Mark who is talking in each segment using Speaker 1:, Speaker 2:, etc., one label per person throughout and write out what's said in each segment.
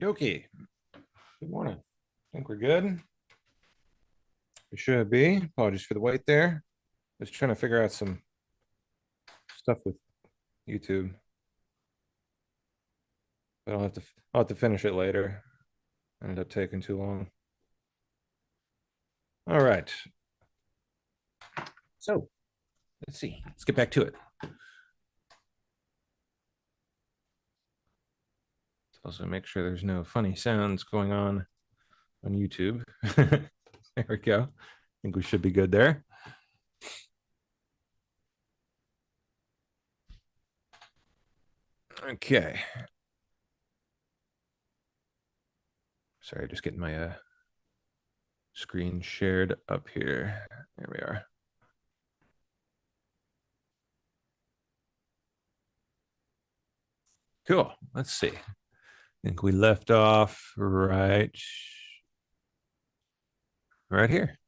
Speaker 1: Yoki, good morning. I think we're good. We should be. Apologies for the wait there. Just trying to figure out some stuff with YouTube. But I'll have to finish it later. Ended up taking too long. All right. So let's see. Let's get back to it. Also make sure there's no funny sounds going on YouTube. There we go. I think we should be good there. Okay. Sorry, just getting my screen shared up here. There we are. Cool. Let's see. I think we left off right here.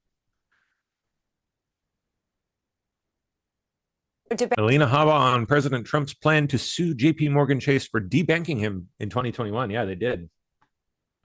Speaker 1: Alina Habba on President Trump's plan to sue JP Morgan Chase for debanking him in 2021. Yeah, they did.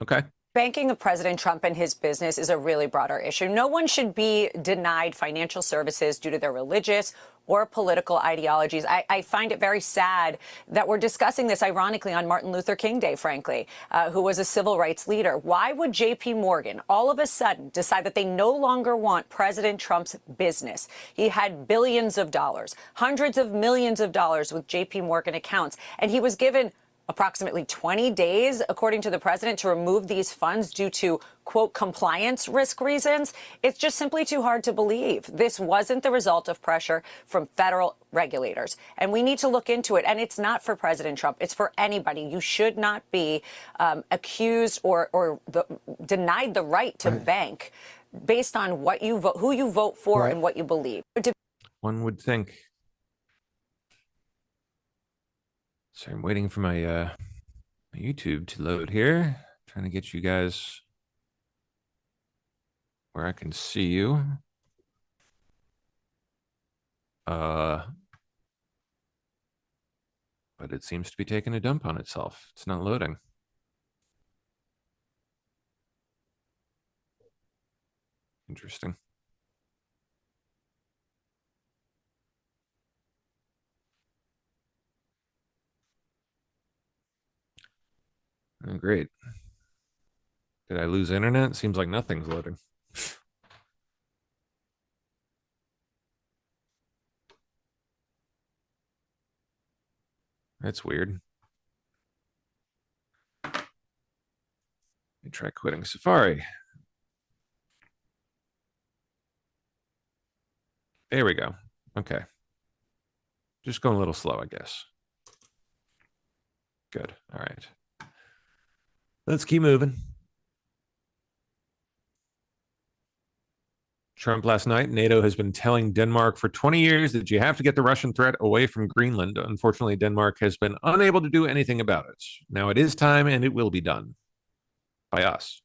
Speaker 1: Okay.
Speaker 2: Banking of President Trump and his business is a really broader issue. No one should be denied financial services due to their religious or political ideologies. I find it very sad that we're discussing this, ironically, on Martin Luther King Day, frankly, who was a civil rights leader. Why would JP Morgan all of a sudden decide that they no longer want President Trump's business? He had billions of dollars, hundreds of millions of dollars with JP Morgan accounts, and he was given approximately 20 days, according to the president, to remove these funds due to, quote, compliance risk reasons. It's just simply too hard to believe. This wasn't the result of pressure from federal regulators. And we need to look into it. And it's not for President Trump. It's for anybody. You should not be accused or denied the right to bank based on what you vote, who you vote for, and what you believe.
Speaker 1: One would think. So I'm waiting for my YouTube to load here. Trying to get you guys where I can see you. But it seems to be taking a dump on itself. It's not loading. Interesting. Oh, great. Did I lose internet? Seems like nothing's loading. That's weird. Let me try quitting Safari. There we go. Okay. Just going a little slow, I guess. Good. All right. Let's keep moving. Trump last night, NATO has been telling Denmark for 20 years that you have to get the Russian threat away from Greenland. Unfortunately, Denmark has been unable to do anything about it. Now it is time, and it will be done by us.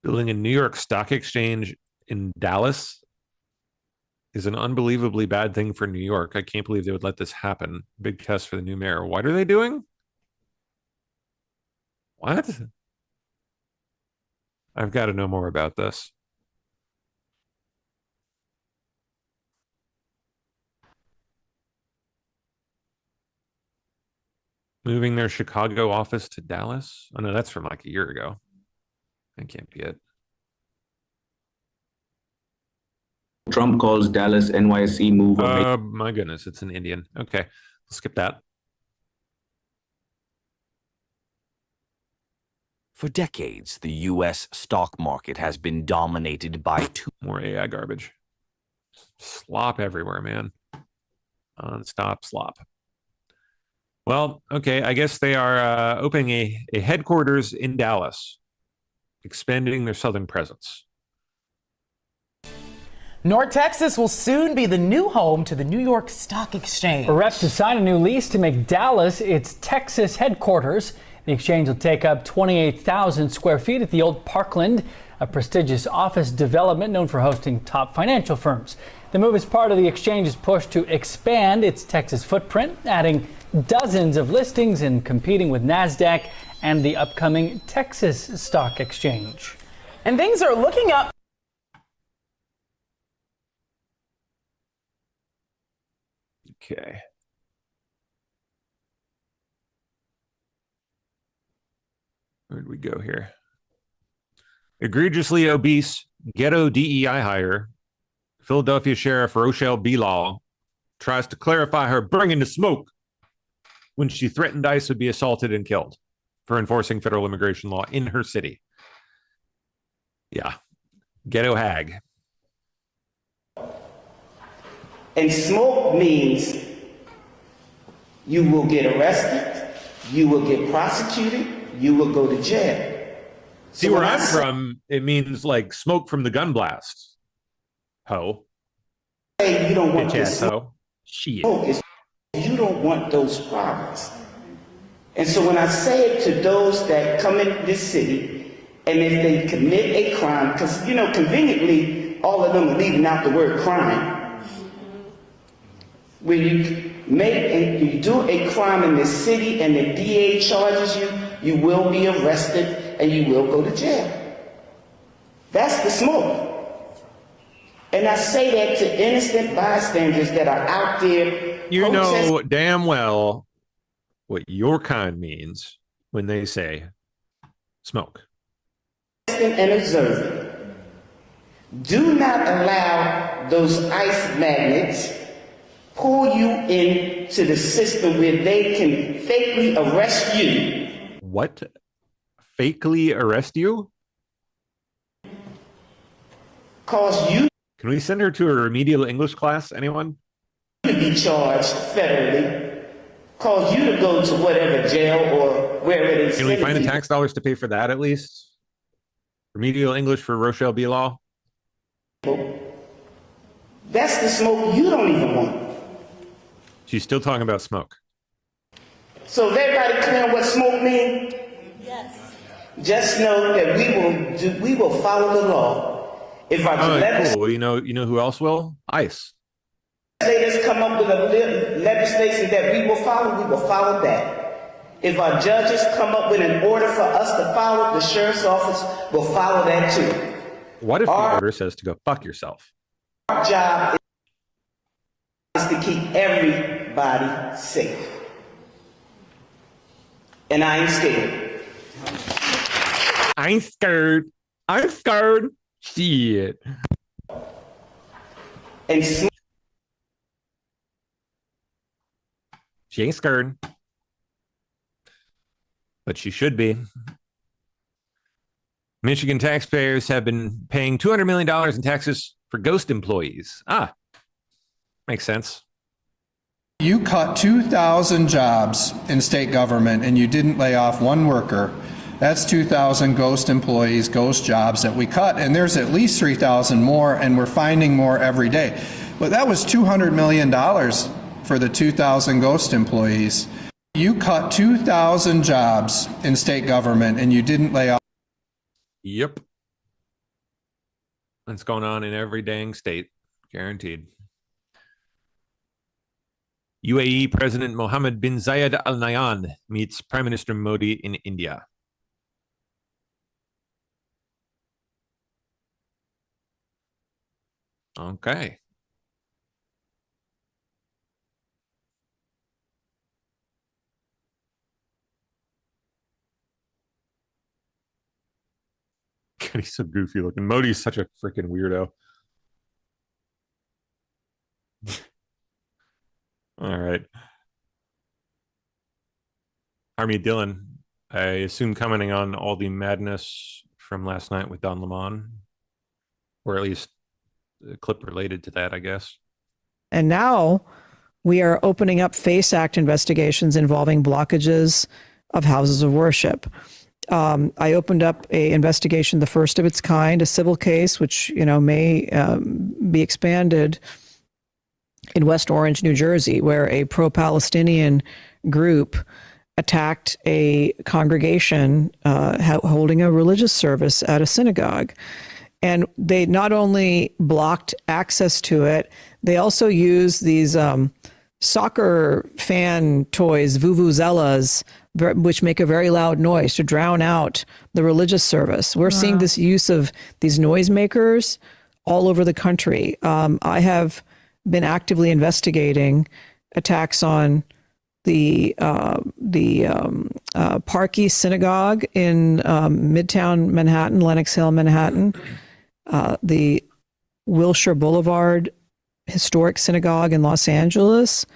Speaker 1: Building a New York Stock Exchange in Dallas is an unbelievably bad thing for New York. I can't believe they would let this happen. Big test for the new mayor. What are they doing? What? I've got to know more about this. Moving their Chicago office to Dallas? Oh, no, that's from like a year ago. That can't be it.
Speaker 3: Trump calls Dallas NYC move.
Speaker 1: My goodness, it's an Indian. Okay, we'll skip that.
Speaker 4: For decades, the U.S. stock market has been dominated by two.
Speaker 1: More AI garbage. Slop everywhere, man. Non-stop slop. Well, okay, I guess they are opening a headquarters in Dallas, expanding their southern presence.
Speaker 5: North Texas will soon be the new home to the New York Stock Exchange.
Speaker 6: Reps to sign a new lease to make Dallas its Texas headquarters. The exchange will take up 28,000 square feet at the old Parkland, a prestigious office development known for hosting top financial firms. The move is part of the exchange's push to expand its Texas footprint, adding dozens of listings and competing with NASDAQ and the upcoming Texas Stock Exchange.
Speaker 5: And things are looking up.
Speaker 1: Okay. Where'd we go here? Egregiously obese ghetto DEI hire, Philadelphia Sheriff Rochelle Bilal tries to clarify her bringing the smoke when she threatened ICE would be assaulted and killed for enforcing federal immigration law in her city. Yeah. Ghetto hag.
Speaker 7: And smoke means you will get arrested, you will get prosecuted, you will go to jail.
Speaker 1: See, where I'm from, it means like smoke from the gun blast. Ho.
Speaker 7: Say you don't want
Speaker 1: Bitch
Speaker 7: to
Speaker 1: ass
Speaker 7: smoke.
Speaker 1: ho. Shit.
Speaker 7: You don't want those problems. And so when I say it to those that come in this city, and if they commit a crime, because, you know, conveniently, all of them are leaving out the word crime. When you you do a crime in the city and the DA charges you, you will be arrested and you will go to jail. That's the smoke. And I say that to innocent bystanders that are out there.
Speaker 1: You know damn well what your kind means when they say smoke.
Speaker 7: And observing. Do not allow those ICE magnets pull you into the system where they can fakely arrest you.
Speaker 1: What? Fakely arrest you?
Speaker 7: Cause you
Speaker 1: Can we send her to a remedial English class? Anyone?
Speaker 7: to be charged federally. Cause you to go to whatever jail or wherever it is.
Speaker 1: Can we find the tax dollars to pay for that at least? Remedial English for Rochelle Bilal?
Speaker 7: That's the smoke you don't even want.
Speaker 1: She's still talking about smoke.
Speaker 7: So is everybody clear on what smoke means? Yes. Just know that we will follow the law. If our
Speaker 1: Cool. You know who else will? ICE.
Speaker 7: legislators come up with a legislation that we will follow that. If our judges come up with an order for us to follow, the sheriff's office will follow that too.
Speaker 1: What if the order says to go fuck yourself?
Speaker 7: Our job is to keep everybody safe. And I ain't scared.
Speaker 1: I ain't scared. I'm scared. Shit.
Speaker 7: And
Speaker 1: She ain't scared. But she should be. Michigan taxpayers have been paying $200 million in taxes for ghost employees. Makes sense.
Speaker 8: You cut 2,000 jobs in state government and you didn't lay off one worker. That's 2,000 ghost employees, ghost jobs that we cut, and there's at least 3,000 more, and we're finding more every day. But that was $200 million for the 2,000 ghost employees. You cut 2,000 jobs in state government and you didn't lay off.
Speaker 1: Yep. That's going on in every dang state. Guaranteed. UAE President Mohammed bin Zayed Al Nahyan meets Prime Minister Modi in India. Okay. God, he's so goofy looking. Modi's such a freaking weirdo. All right. Army Dylan, I assume commenting on all the madness from last night with Don Lemon, or at least a clip related to that, I guess.
Speaker 9: And now we are opening up FACE Act investigations involving blockages of houses of worship. I opened up a investigation, the first of its kind, a civil case, which may be expanded in West Orange, New Jersey, where a pro-Palestinian group attacked a congregation holding a religious service at a synagogue. And they not only blocked access to it, they also used these soccer fan toys, vuvuzelas, which make a very loud noise to drown out the religious service. We're seeing this use of these noisemakers all over the country. I have been actively investigating attacks on the Park East Synagogue in Midtown Manhattan, Lenox Hill, Manhattan, the Wilshire Boulevard Historic Synagogue in Los Angeles,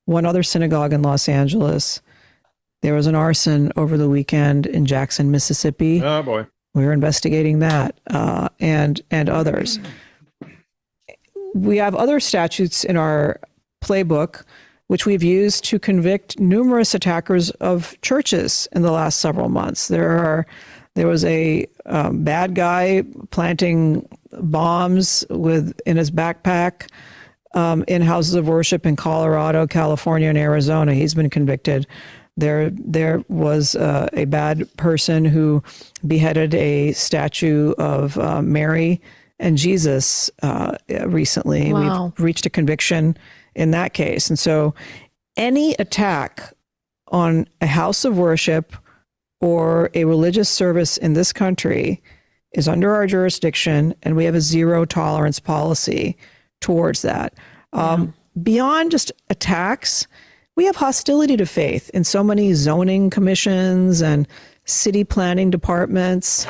Speaker 9: one other synagogue in Los Angeles. There was an arson over the weekend in Jackson, Mississippi.
Speaker 1: Oh boy.
Speaker 9: We're investigating that and others. We have other statutes in our playbook which we've used to convict numerous attackers of churches in the last several months. There was a bad guy planting bombs in his backpack in houses of worship in Colorado, California, and Arizona. He's been convicted. There was a bad person who beheaded a statue of Mary and Jesus recently.
Speaker 10: Wow.
Speaker 9: We've reached a conviction in that case. And so any attack on a house of worship or a religious service in this country is under our jurisdiction, and we have a zero tolerance policy towards that. Beyond just attacks, we have hostility to faith in so many zoning commissions and city planning departments,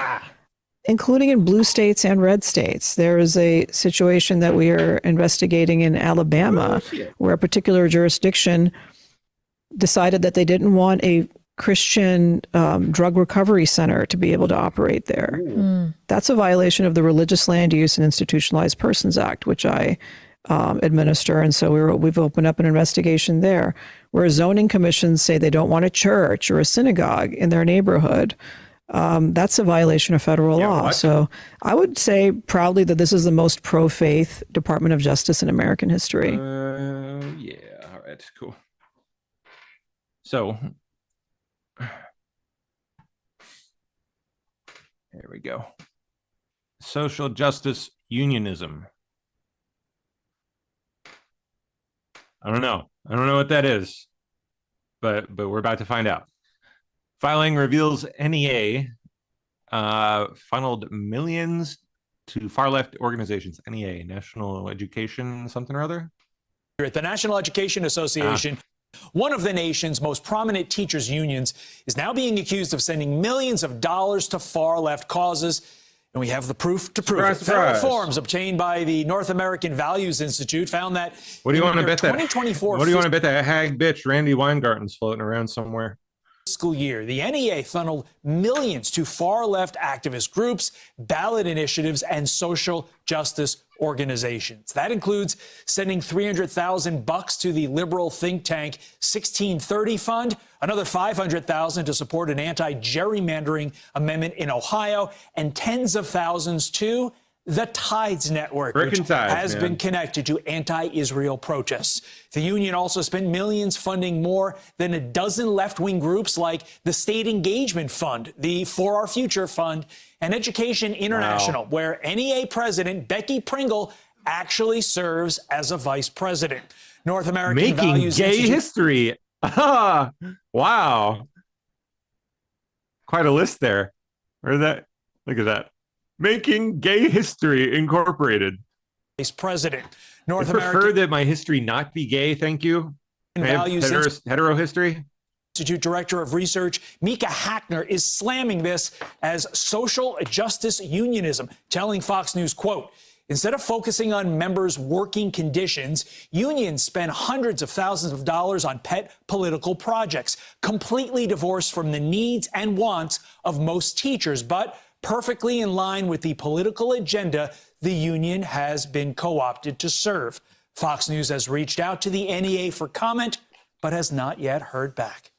Speaker 9: including in blue states and red states. There is a situation that we are investigating in Alabama where a particular jurisdiction decided that they didn't want a Christian drug recovery center to be able to operate there. That's a violation of the Religious Land Use and Institutionalized Persons Act, which I administer. And so we've opened up an investigation there where zoning commissions say they don't want a church or a synagogue in their neighborhood. That's a violation of federal law.
Speaker 1: What?
Speaker 9: So I would say proudly that this is the most pro-faith Department of Justice in American history.
Speaker 1: Yeah. All right. Cool. So there we go. Social justice unionism. I don't know what that is, but we're about to find out. Filing reveals NEA funneled millions to far-left organizations. NEA, National Education something or other?
Speaker 11: At the National Education Association, one of the nation's most prominent teachers' unions is now being accused of sending millions of dollars to far-left causes. And we have the proof to prove it. Federal forms obtained by the North American Values Institute found that
Speaker 1: What do you want to bet that?
Speaker 11: 2024
Speaker 1: What do you want to bet that hag bitch Randy Weingarten's floating around somewhere?
Speaker 11: Fiscal year, the NEA funneled millions to far-left activist groups, ballot initiatives, and social justice organizations. That includes sending $300,000 to the liberal think tank 1630 Fund, another $500,000 to support an anti-gerrymandering amendment in Ohio, and tens of thousands to the Tides Network, which has been connected to anti-Israel protests. The union also spent millions funding more than a dozen left-wing groups like the State Engagement Fund, the For Our Future Fund, and Education International, where NEA President Becky Pringle actually serves as a vice president. North American
Speaker 1: Making
Speaker 11: Values
Speaker 1: gay
Speaker 11: Institute
Speaker 1: history. Wow. Quite a list there. Look at that. Making Gay History Incorporated.
Speaker 11: Vice President.
Speaker 1: I prefer that my history not be gay, thank you. Hetero history.
Speaker 11: Institute Director of Research Mika Hackner is slamming this as social justice unionism, telling Fox News, quote, instead of focusing on members' working conditions, unions spend hundreds of thousands of dollars on pet political projects, completely divorced from the needs and wants of most teachers, but perfectly in line with the political agenda the union has been co-opted to serve. Fox News has reached out to the NEA for comment, but has not yet heard back.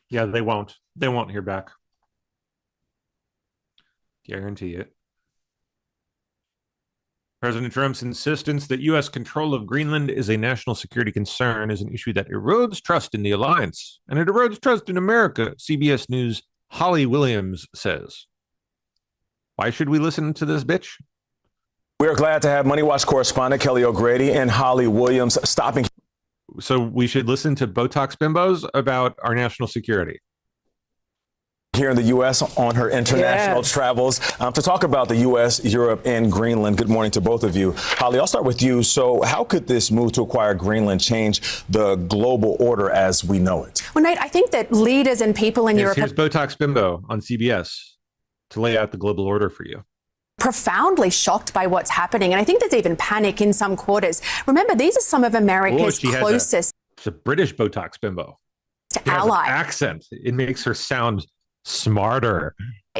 Speaker 1: Yeah, they won't. They won't hear back. Guarantee it. President Trump's insistence that U.S. control of Greenland is a national security concern is an issue that erodes trust in the alliance, and it erodes trust in America, CBS News Holly Williams says, why should we listen to this bitch?
Speaker 10: We're glad to have Money Watch correspondent Kelly O'Grady and Holly Williams stopping.
Speaker 1: So we should listen to Botox bimbos about our national security.
Speaker 10: Here in the U.S. on her international travels to talk about the U.S., Europe, and Greenland. Good morning to both of you. Holly, I'll start with you. So how could this move to acquire Greenland change the global order as we know it?
Speaker 12: Well, Nate, I think that leaders and people in Europe...
Speaker 1: Here's Botox bimbo on CBS to lay out the global order for you.
Speaker 12: Profoundly shocked by what's happening. And I think there's even panic in some quarters. Remember, these are some of America's closest...
Speaker 1: It's a British Botox bimbo.
Speaker 12: Ally.
Speaker 1: Accent. It makes her sound smarter.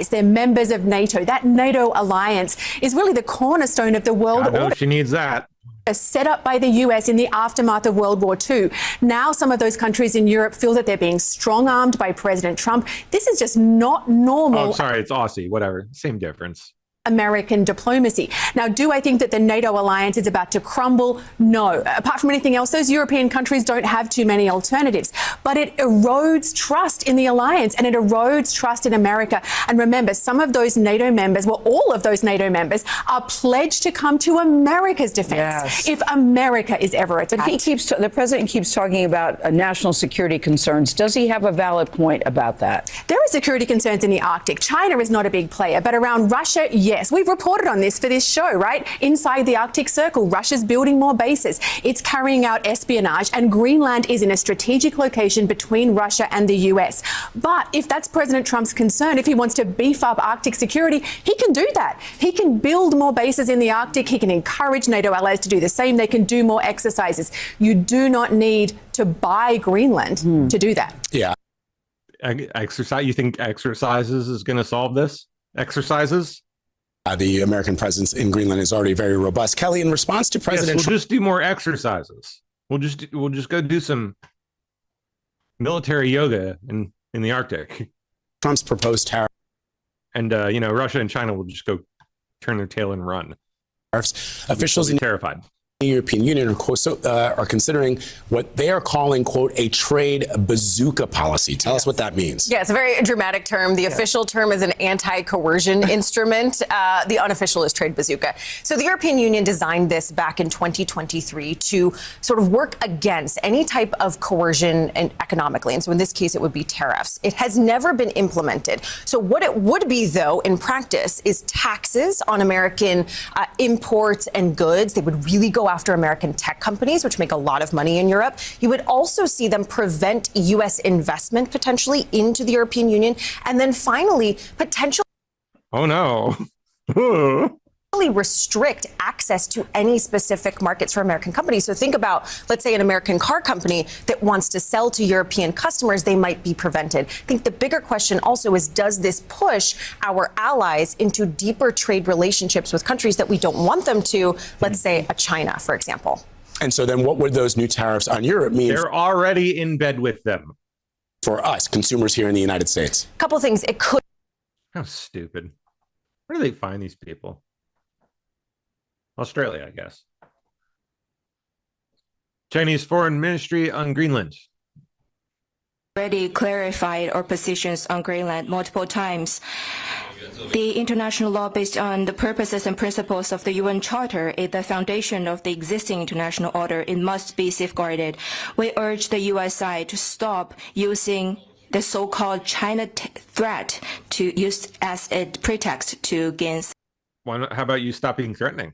Speaker 12: They're members of NATO. That NATO alliance is really the cornerstone of the world order.
Speaker 1: She needs that.
Speaker 12: Set up by the US in the aftermath of World War II. Now some of those countries in Europe feel that they're being strong-armed by President Trump. This is just not normal.
Speaker 1: Oh, sorry, it's Aussie. Whatever. Same difference.
Speaker 12: American diplomacy. Now, do I think that the NATO alliance is about to crumble? No. Apart from anything else, those European countries don't have too many alternatives. But it erodes trust in the alliance and it erodes trust in America. And remember, some of those NATO members, well, all of those NATO members are pledged to come to America's defense if America is ever attacked.
Speaker 13: But the president keeps talking about national security concerns. Does he have a valid point about that?
Speaker 12: There are security concerns in the Arctic. China is not a big player, but around Russia, yes. We've reported on this for this show, right? Inside the Arctic Circle, Russia's building more bases. It's carrying out espionage, and Greenland is in a strategic location between Russia and the US. But if that's President Trump's concern, if he wants to beef up Arctic security, he can do that. He can build more bases in the Arctic. He can encourage NATO allies to do the same. They can do more exercises. You do not need to buy Greenland to do that.
Speaker 1: Yeah. Exercise. You think exercises is going to solve this? Exercises?
Speaker 14: The American presence in Greenland is already very robust. Kelly, in response to President
Speaker 1: Trump, we'll just do more exercises. We'll just go do some military yoga in the Arctic.
Speaker 14: Trump's proposed tariff,
Speaker 1: and Russia and China will just go turn their tail and run.
Speaker 14: Officials in
Speaker 1: terrified.
Speaker 14: The European Union are considering what they are calling, quote, a trade bazooka policy. Tell us what that means.
Speaker 15: Yeah, it's a very dramatic term. The official term is an anti-coercion instrument. The unofficial is trade bazooka. So the European Union designed this back in 2023 to sort of work against any type of coercion and economically. And so in this case, it would be tariffs. It has never been implemented. So what it would be, though, in practice is taxes on American imports and goods. They would really go after American tech companies, which make a lot of money in Europe. You would also see them prevent U.S. investment potentially into the European Union. And then finally, potentially restrict access to any specific markets for American companies. So think about, let's say, an American car company that wants to sell to European customers, they might be prevented. I think the bigger question also is, does this push our allies into deeper trade relationships with countries that we don't want them to, let's say a China, for example?
Speaker 14: And so then what would those new tariffs on Europe mean?
Speaker 1: They're already in bed with them.
Speaker 14: For us, consumers here in the United States.
Speaker 15: A couple of things. It could.
Speaker 1: How stupid. Where do they find these people? Australia, I guess. Chinese Foreign Ministry on Greenland.
Speaker 16: Already clarified our positions on Greenland multiple times. The international law based on the purposes and principles of the UN Charter is the foundation of the existing international order. It must be safeguarded. We urge the US side to stop using the so-called China threat to use as a pretext to gain.
Speaker 1: How about you stop being threatening?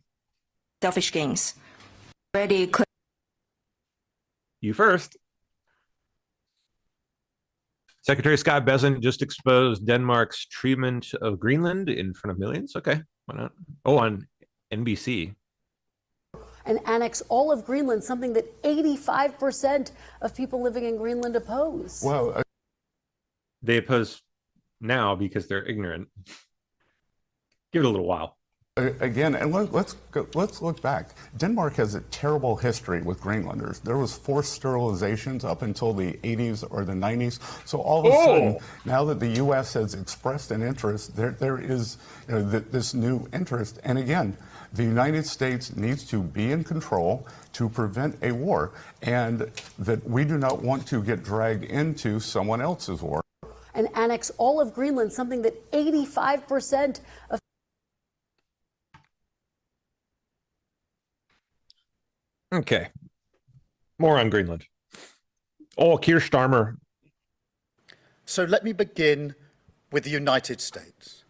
Speaker 16: Selfish gains.
Speaker 1: You first. Secretary Scott Bessent just exposed Denmark's treatment of Greenland in front of millions. Okay, why not? Oh, on NBC.
Speaker 17: And annex all of Greenland, something that 85% of people living in Greenland oppose.
Speaker 1: Well, they oppose now because they're ignorant. Give it a little while.
Speaker 18: Again, and let's look back. Denmark has a terrible history with Greenlanders. There was forced sterilizations up until the 80s or the 90s. So all of a sudden, now that the U.S. has expressed an interest, there is this new interest. And again, the United States needs to be in control to prevent a war, and that we do not want to get dragged into someone else's war.
Speaker 17: and annex all of Greenland, something that 85% of
Speaker 1: Okay. More on Greenland. Oh, Keir Starmer.
Speaker 19: So let me begin with the United States.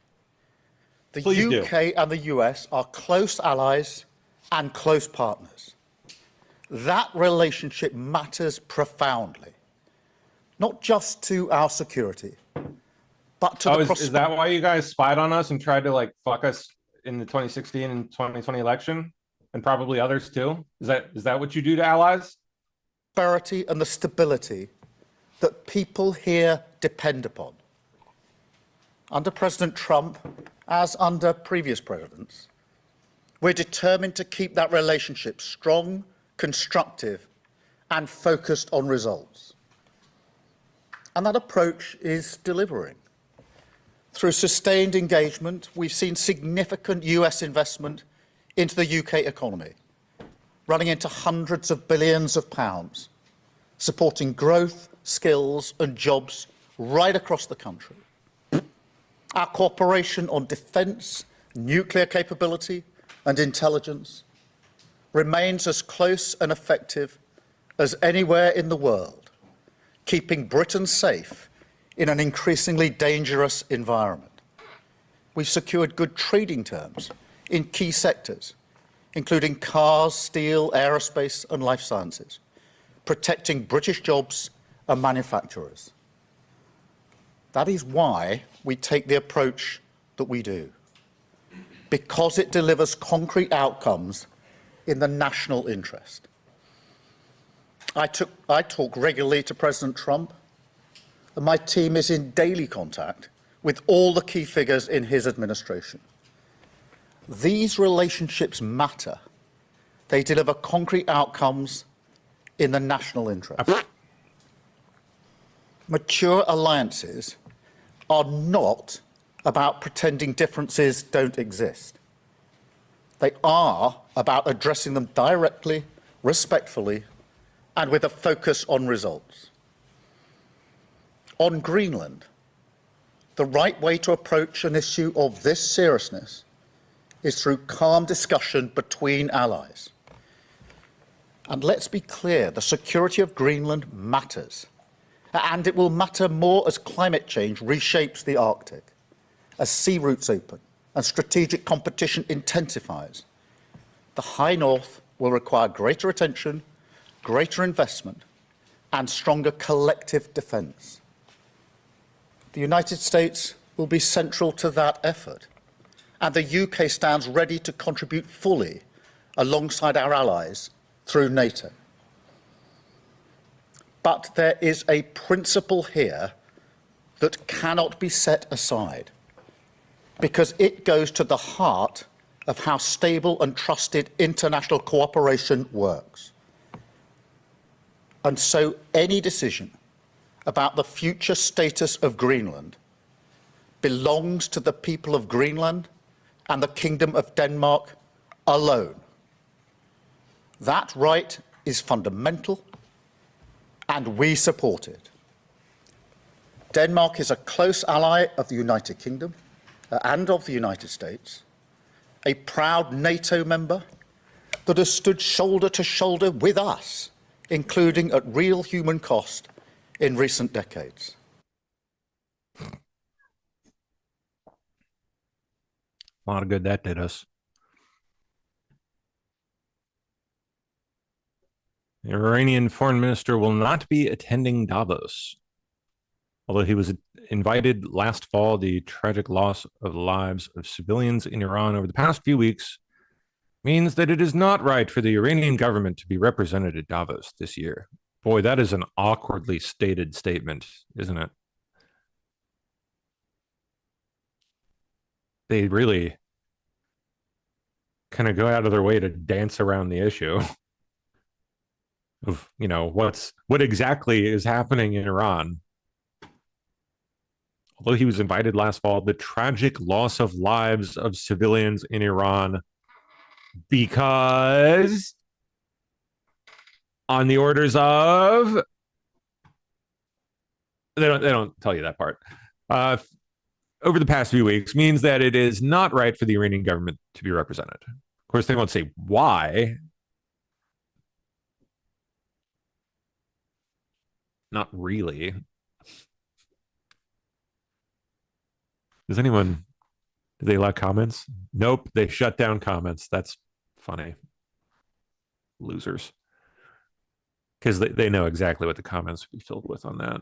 Speaker 19: The
Speaker 1: Please do.
Speaker 19: UK and the US are close allies and close partners. That relationship matters profoundly, not just to our security, but to the
Speaker 1: Is that why you guys spied on us and tried to like fuck us in the 2016 and 2020 election, and probably others too? Is that what you do to allies?
Speaker 19: prosperity and the stability that people here depend upon. Under President Trump, as under previous presidents, we're determined to keep that relationship strong, constructive, and focused on results. And that approach is delivering. Through sustained engagement, we've seen significant US investment into the UK economy, running into hundreds of billions of pounds, supporting growth, skills, and jobs right across the country. Our cooperation on defence, nuclear capability, and intelligence remains as close and effective as anywhere in the world, keeping Britain safe in an increasingly dangerous environment. We've secured good trading terms in key sectors, including cars, steel, aerospace, and life sciences, protecting British jobs and manufacturers. That is why we take the approach that we do, because it delivers concrete outcomes in the national interest. I talk regularly to President Trump, and my team is in daily contact with all the key figures in his administration. These relationships matter. They deliver concrete outcomes in the national interest. Mature alliances are not about pretending differences don't exist. They are about addressing them directly, respectfully, and with a focus on results. On Greenland, the right way to approach an issue of this seriousness is through calm discussion between allies. And let's be clear, the security of Greenland matters. And it will matter more as climate change reshapes the Arctic, as sea routes open and strategic competition intensifies. The High North will require greater attention, greater investment, and stronger collective defence. The United States will be central to that effort, and the UK stands ready to contribute fully alongside our allies through NATO. But there is a principle here that cannot be set aside, because it goes to the heart of how stable and trusted international cooperation works. And so any decision about the future status of Greenland belongs to the people of Greenland and the Kingdom of Denmark alone. That right is fundamental, and we support it. Denmark is a close ally of the United Kingdom and of the United States, a proud NATO member that has stood shoulder to shoulder with us, including at real human cost in recent decades.
Speaker 1: A lot of good that did us. The Iranian foreign minister will not be attending Davos. Although he was invited last fall, the tragic loss of the lives of civilians in Iran over the past few weeks means that it is not right for the Iranian government to be represented at Davos this year. Boy, that is an awkwardly stated statement, isn't it? They really kind of go out of their way to dance around the issue of, you know, what exactly is happening in Iran. Although he was invited last fall, the tragic loss of lives of civilians in Iran because on the orders of They don't tell you that part. Over the past few weeks means that it is not right for the Iranian government to be represented. Of course, they won't say why. Not really. Do they allow comments? Nope, they shut down comments. That's funny. Losers. Because they know exactly what the comments would be filled with on that.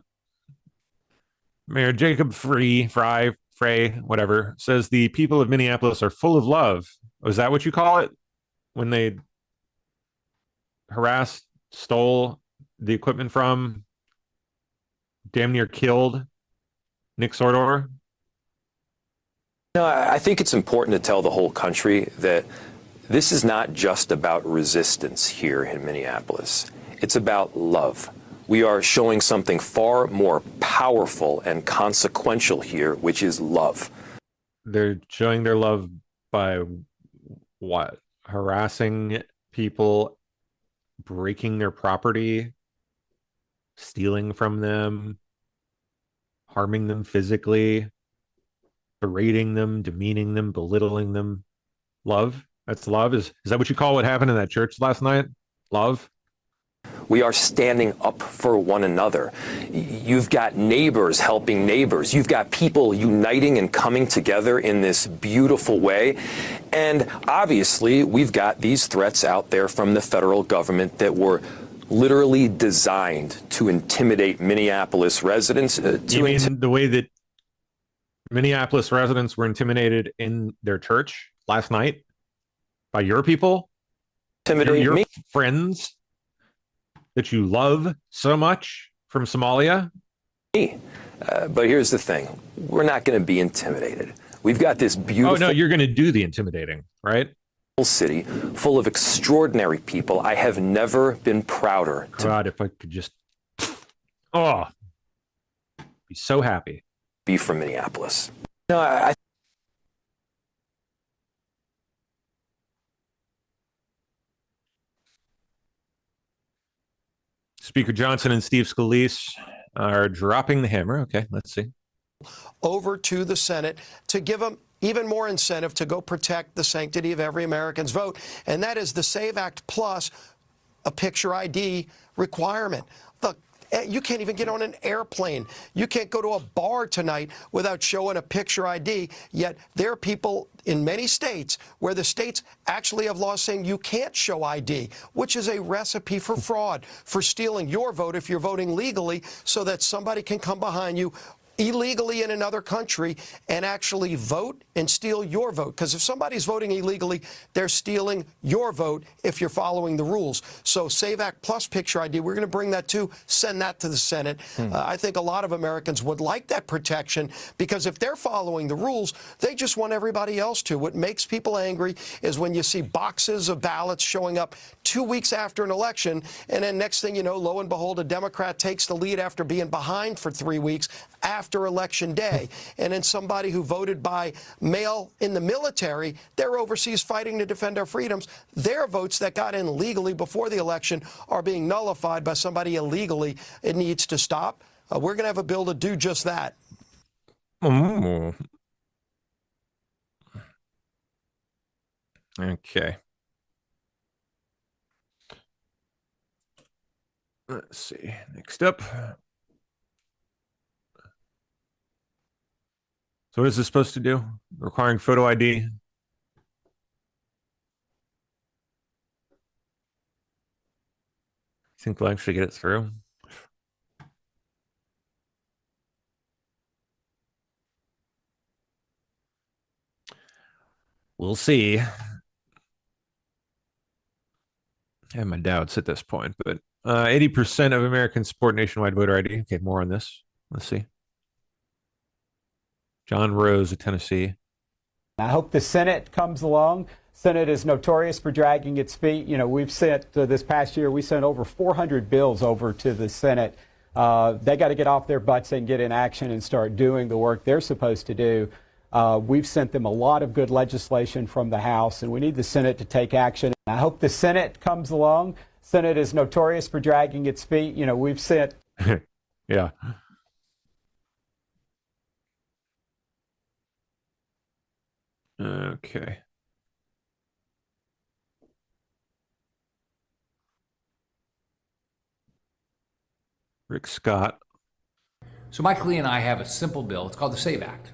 Speaker 1: Mayor Jacob Frey, whatever, says the people of Minneapolis are full of love. Was that what you call it? When they harassed, stole the equipment from, damn near killed Nick Sordor?
Speaker 20: No, I think it's important to tell the whole country that this is not just about resistance here in Minneapolis. It's about love. We are showing something far more powerful and consequential here, which is love.
Speaker 1: They're showing their love by what? Harassing people, breaking their property, stealing from them, harming them physically, berating them, demeaning them, belittling them. Love? That's love? Is that what you call what happened in that church last night? Love?
Speaker 20: We are standing up for one another. You've got neighbors helping neighbors. You've got people uniting and coming together in this beautiful way. And obviously, we've got these threats out there from the federal government that were literally designed to intimidate Minneapolis residents.
Speaker 1: You mean the way that Minneapolis residents were intimidated in their church last night by your people? Your friends that you love so much from Somalia?
Speaker 20: But here's the thing. We're not going to be intimidated. We've got this beautiful...
Speaker 1: Oh, no, you're going to do the intimidating, right?
Speaker 20: ...city full of extraordinary people. I have never been prouder.
Speaker 1: God, if I could just... Oh, be so happy.
Speaker 20: Be from Minneapolis. No, I
Speaker 1: Speaker Johnson and Steve Scalise are dropping the hammer. Okay, let's see.
Speaker 21: Over to the Senate to give them even more incentive to go protect the sanctity of every American's vote, and that is the SAVE Act plus a picture ID requirement. Look, you can't even get on an airplane. You can't go to a bar tonight without showing a picture ID, yet there are people in many states where the states actually have laws saying you can't show ID, which is a recipe for fraud, for stealing your vote if you're voting legally so that somebody can come behind you illegally in another country and actually vote and steal your vote. Because if somebody's voting illegally, they're stealing your vote if you're following the rules. So SAVE Act plus picture ID, we're going to bring that too, send that to the Senate. I think a lot of Americans would like that protection because if they're following the rules, they just want everybody else to. What makes people angry is when you see boxes of ballots showing up 2 weeks after an election, and then next thing you know, lo and behold, a Democrat takes the lead after being behind for 3 weeks after Election Day. And then somebody who voted by mail in the military, they're overseas fighting to defend our freedoms. Their votes that got in legally before the election are being nullified by somebody illegally. It needs to stop. We're going to have a bill to do just that.
Speaker 1: Okay. Let's see. Next up. So what is this supposed to do? Requiring photo ID? Think we'll actually get it through? We'll see. I have my doubts at this point, but 80% of Americans support nationwide voter ID. Okay, more on this. Let's see. John Rose of Tennessee.
Speaker 22: I hope the Senate comes along. Senate is notorious for dragging its feet. You know, we've sent this past year, we sent over 400 bills over to the Senate. They got to get off their butts and get in action and start doing the work they're supposed to do. We've sent them a lot of good legislation from the House, and we need the Senate to take action. I hope the Senate comes along. Senate is notorious for dragging its feet. You know, we've sent.
Speaker 1: Yeah. Okay. Rick Scott.
Speaker 2: So Michael Lee and I have a simple bill. It's called the SAVE Act.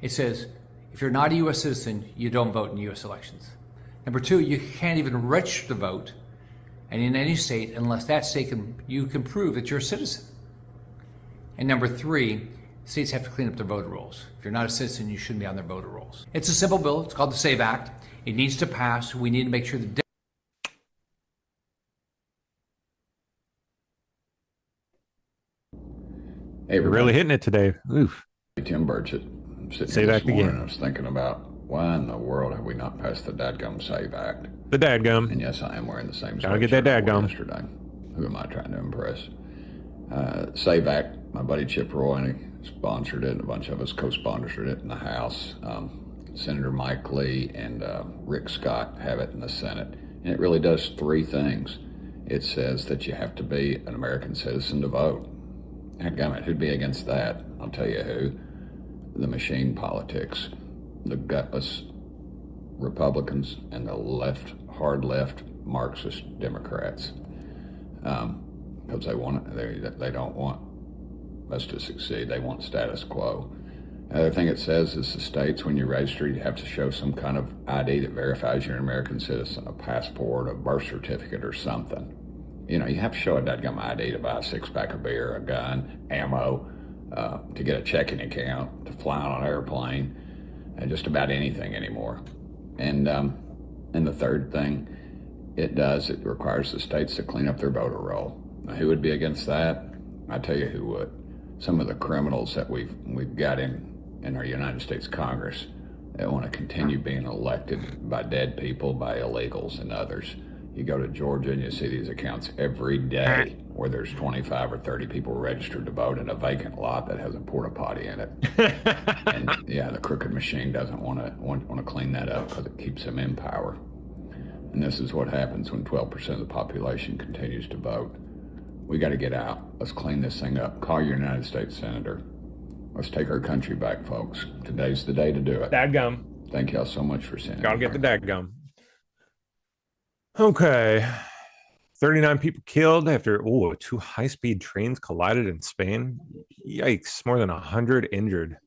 Speaker 2: It says if you're not a U.S. citizen, you don't vote in U.S. elections. Number two, you can't even register to vote and in any state unless that state you can prove that you're a citizen. And number three, states have to clean up their voter rolls. If you're not a citizen, you shouldn't be on their voter rolls. It's a simple bill. It's called the SAVE Act. It needs to pass. We need to make sure the
Speaker 1: Hey, you're really hitting it today. Oof.
Speaker 3: Tim Burchett. Sitting
Speaker 1: Say
Speaker 3: here
Speaker 1: that
Speaker 3: this morning,
Speaker 1: again.
Speaker 3: I was thinking about why in the world have we not passed the dadgum SAVE Act?
Speaker 1: The dadgum.
Speaker 3: And yes, I am wearing the same
Speaker 1: Gotta get that
Speaker 3: sweatshirt I wore
Speaker 1: dadgum.
Speaker 3: yesterday. Who am I trying to impress? SAVE Act, my buddy Chip Roy, and he sponsored it, and a bunch of us co-sponsored it in the House. Senator Mike Lee and Rick Scott have it in the Senate. And it really does three things. It says that you have to be an American citizen to vote. Dadgummit, who'd be against that? I'll tell you who. The machine politics, the gutless Republicans and the left, hard left Marxist Democrats. Because they don't want us to succeed. They want status quo. The other thing it says is the states, when you register, you have to show some kind of ID that verifies you're an American citizen, a passport, a birth certificate, or something. You know, you have to show a dadgum ID to buy a six-pack of beer, a gun, ammo, to get a checking account, to fly on an airplane, and just about anything anymore. And the third thing it does, it requires the states to clean up their voter roll. Now, who would be against that? I tell you who would. Some of the criminals that we've got in our United States Congress that want to continue being elected by dead people, by illegals and others. You go to Georgia and you see these accounts every day where there's 25 or 30 people registered to vote in a vacant lot that has a porta potty in it. And yeah, the crooked machine doesn't want to clean that up because it keeps them in power. And this is what happens when 12% of the population continues to vote. We got to get out. Let's clean this thing up. Call your United States Senator. Let's take our country back, folks. Today's the day to do it.
Speaker 1: Dadgum.
Speaker 3: Thank y'all so much for sending.
Speaker 1: Gotta get the dadgum. Okay. 39 people killed after two high-speed trains collided in Spain. Yikes, more than 100 injured.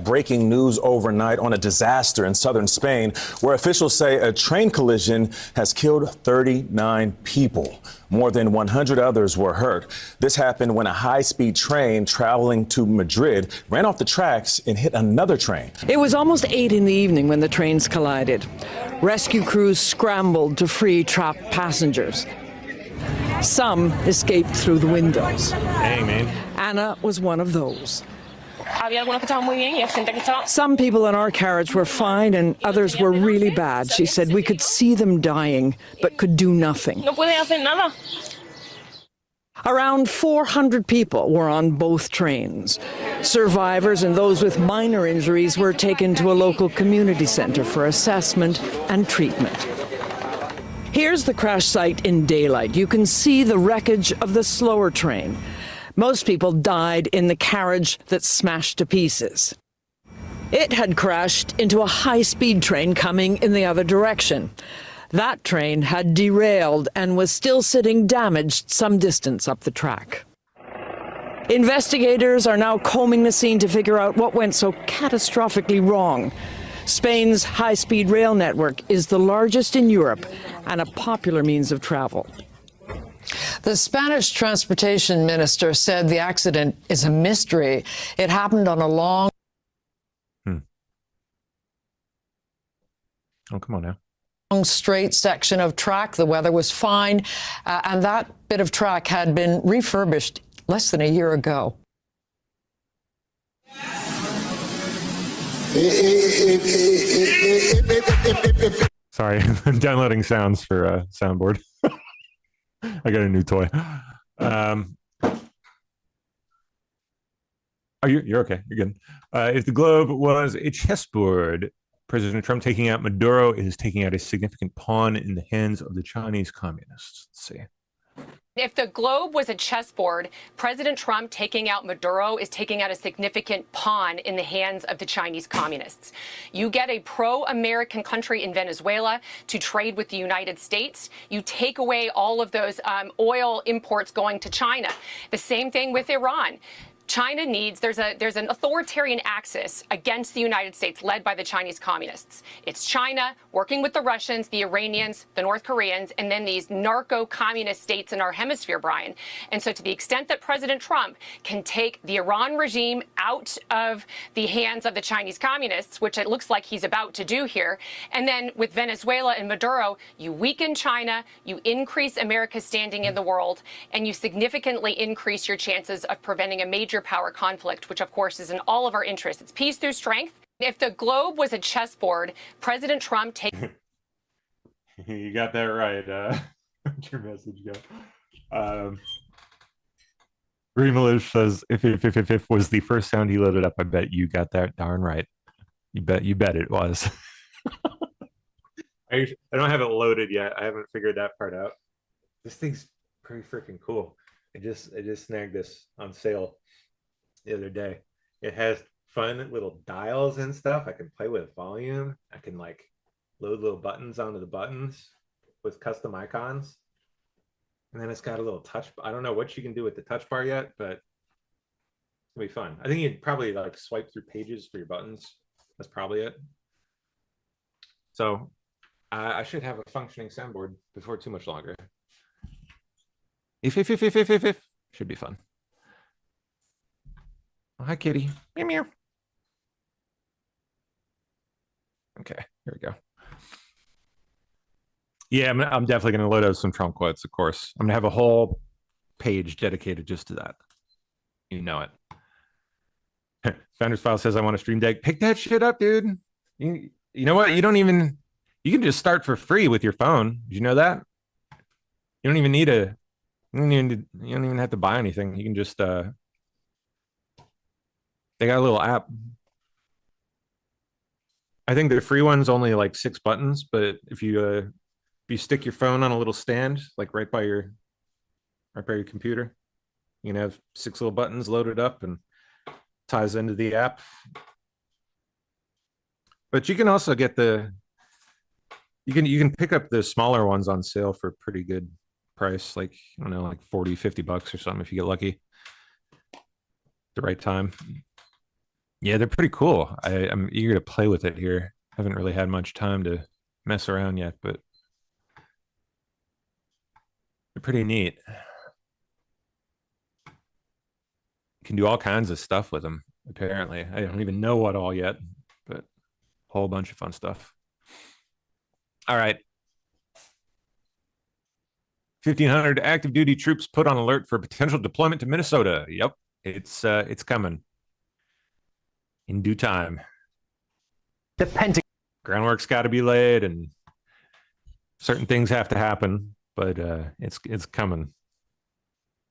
Speaker 10: Breaking news overnight on a disaster in southern Spain, where officials say a train collision has killed 39 people. More than 100 others were hurt. This happened when a high-speed train traveling to Madrid ran off the tracks and hit another train.
Speaker 23: It was almost 8 in the evening when the trains collided. Rescue crews scrambled to free trapped passengers. Some escaped through the windows.
Speaker 1: Dang, man.
Speaker 23: Anna was one of those. Some people in our carriage were fine and others were really bad. She said we could see them dying, but could do nothing. Around 400 people were on both trains. Survivors and those with minor injuries were taken to a local community center for assessment and treatment. Here's the crash site in daylight. You can see the wreckage of the slower train. Most people died in the carriage that smashed to pieces. It had crashed into a high-speed train coming in the other direction. That train had derailed and was still sitting damaged some distance up the track. Investigators are now combing the scene to figure out what went so catastrophically wrong. Spain's high-speed rail network is the largest in Europe and a popular means of travel.
Speaker 24: The Spanish transportation minister said the accident is a mystery. It happened on a long...
Speaker 1: Oh, come on now.
Speaker 24: Straight section of track. The weather was fine, and that bit of track had been refurbished less than a year ago.
Speaker 1: Sorry, I'm downloading sounds for soundboard. I got a new toy. You're okay. You're good. If the globe was a chessboard, President Trump taking out Maduro is taking out a significant pawn in the hands of the Chinese communists. Let's see.
Speaker 4: If the globe was a chessboard, President Trump taking out Maduro is taking out a significant pawn in the hands of the Chinese communists. You get a pro-American country in Venezuela to trade with the United States. You take away all of those oil imports going to China. The same thing with Iran. China needs, there's an authoritarian axis against the United States led by the Chinese communists. It's China working with the Russians, the Iranians, the North Koreans, and then these narco-communist states in our hemisphere, Brian. And so to the extent that President Trump can take the Iran regime out of the hands of the Chinese communists, which it looks like he's about to do here, and then with Venezuela and Maduro, you weaken China, you increase America's standing in the world, and you significantly increase your chances of preventing a major power conflict, which of course is in all of our interests. It's peace through strength. If the globe was a chessboard, President Trump takes.
Speaker 1: You got that right. Where'd your message go? Remalish says, if was the first sound he loaded up, I bet you got that darn right. You bet it was. I don't have it loaded yet. I haven't figured that part out. This thing's pretty freaking cool. I just snagged this on sale the other day. It has fun little dials and stuff. I can play with volume. I can like load little buttons onto the buttons with custom icons. And then it's got a little touch. I don't know what you can do with the touch bar yet, but it'll be fun. I think you'd probably like swipe through pages for your buttons. That's probably it. So I should have a functioning soundboard before too much longer. If. Should be fun. Oh, hi, kitty. Meow, meow. Okay, here we go. Yeah, I'm definitely going to load out some Trump quotes, of course. I'm going to have a whole page dedicated just to that. You know it. Founders File says, I want a stream deck. Pick that shit up, dude. You know what? You can just start for free with your phone. Did you know that? You don't even need you don't even have to buy anything. You can just they got a little app. I think the free one's only like 6 buttons, but if you stick your phone on a little stand, like right by your computer, you can have 6 little buttons loaded up and ties into the app. But you can also get you can pick up the smaller ones on sale for a pretty good price, like I don't know, like $40-50 or something if you get lucky. The right time. Yeah, they're pretty cool. I'm eager to play with it here. Haven't really had much time to mess around yet, but they're pretty neat. You can do all kinds of stuff with them, apparently. I don't even know what all yet, but a whole bunch of fun stuff. All right. 1,500 active duty troops put on alert for potential deployment to Minnesota. Yep, it's coming in due time. The Pentagon groundwork's got to be laid, and certain things have to happen, but it's coming,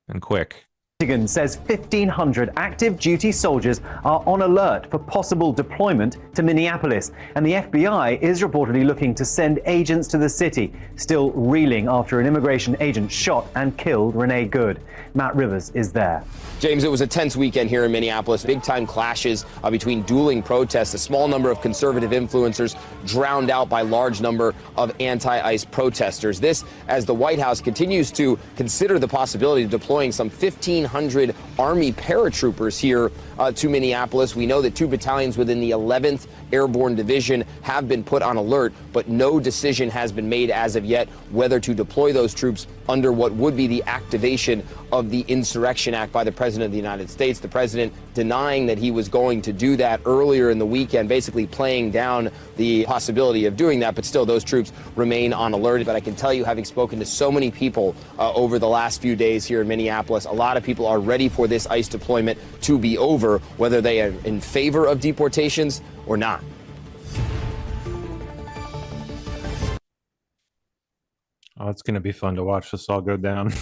Speaker 1: and quick.
Speaker 5: Pentagon says 1,500 active duty soldiers are on alert for possible deployment to Minneapolis, and the FBI is reportedly looking to send agents to the city, still reeling after an immigration agent shot and killed Renee Good. Matt Rivers is there.
Speaker 6: James, it was a tense weekend here in Minneapolis. Big-time clashes between dueling protests. A small number of conservative influencers drowned out by large number of anti-ICE protesters. This as the White House continues to consider the possibility of deploying some 1,500 Army paratroopers here to Minneapolis. We know that 2 battalions within the 11th Airborne Division have been put on alert, but no decision has been made as of yet whether to deploy those troops under what would be the activation of the Insurrection Act by the President of the United States. The President denying that he was going to do that earlier in the weekend, basically playing down the possibility of doing that, but still those troops remain on alert. But I can tell you, having spoken to so many people over the last few days here in Minneapolis, a lot of people are ready for this ICE deployment to be over, whether they are in favor of deportations or not.
Speaker 1: Oh, it's going to be fun to watch this all go down.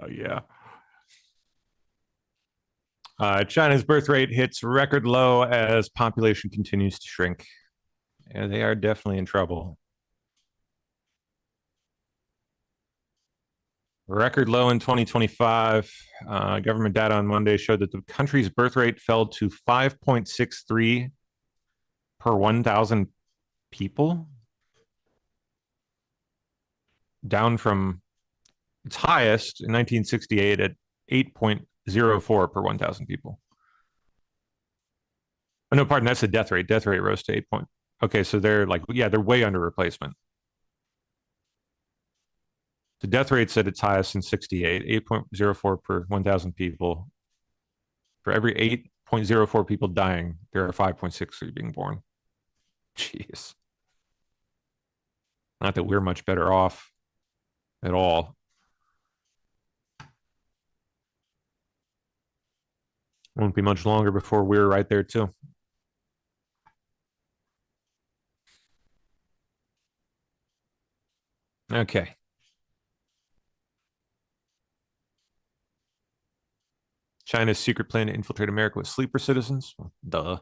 Speaker 1: Yeah. China's birth rate hits record low as population continues to shrink. Yeah, they are definitely in trouble. Record low in 2025. Government data on Monday showed that the country's birth rate fell to 5.63 per 1,000 people, down from its highest in 1968 at 8.04 per 1,000 people. Oh, no, pardon, that's the death rate. Death rate rose to 8 point. Okay, so they're like, yeah, they're way under replacement. The death rate's at its highest in 68, 8.04 per 1,000 people. For every 8.04 people dying, there are 5.63 being born. Jeez. Not that we're much better off at all. Won't be much longer before we're right there too. Okay. China's secret plan to infiltrate America with sleeper citizens? Duh.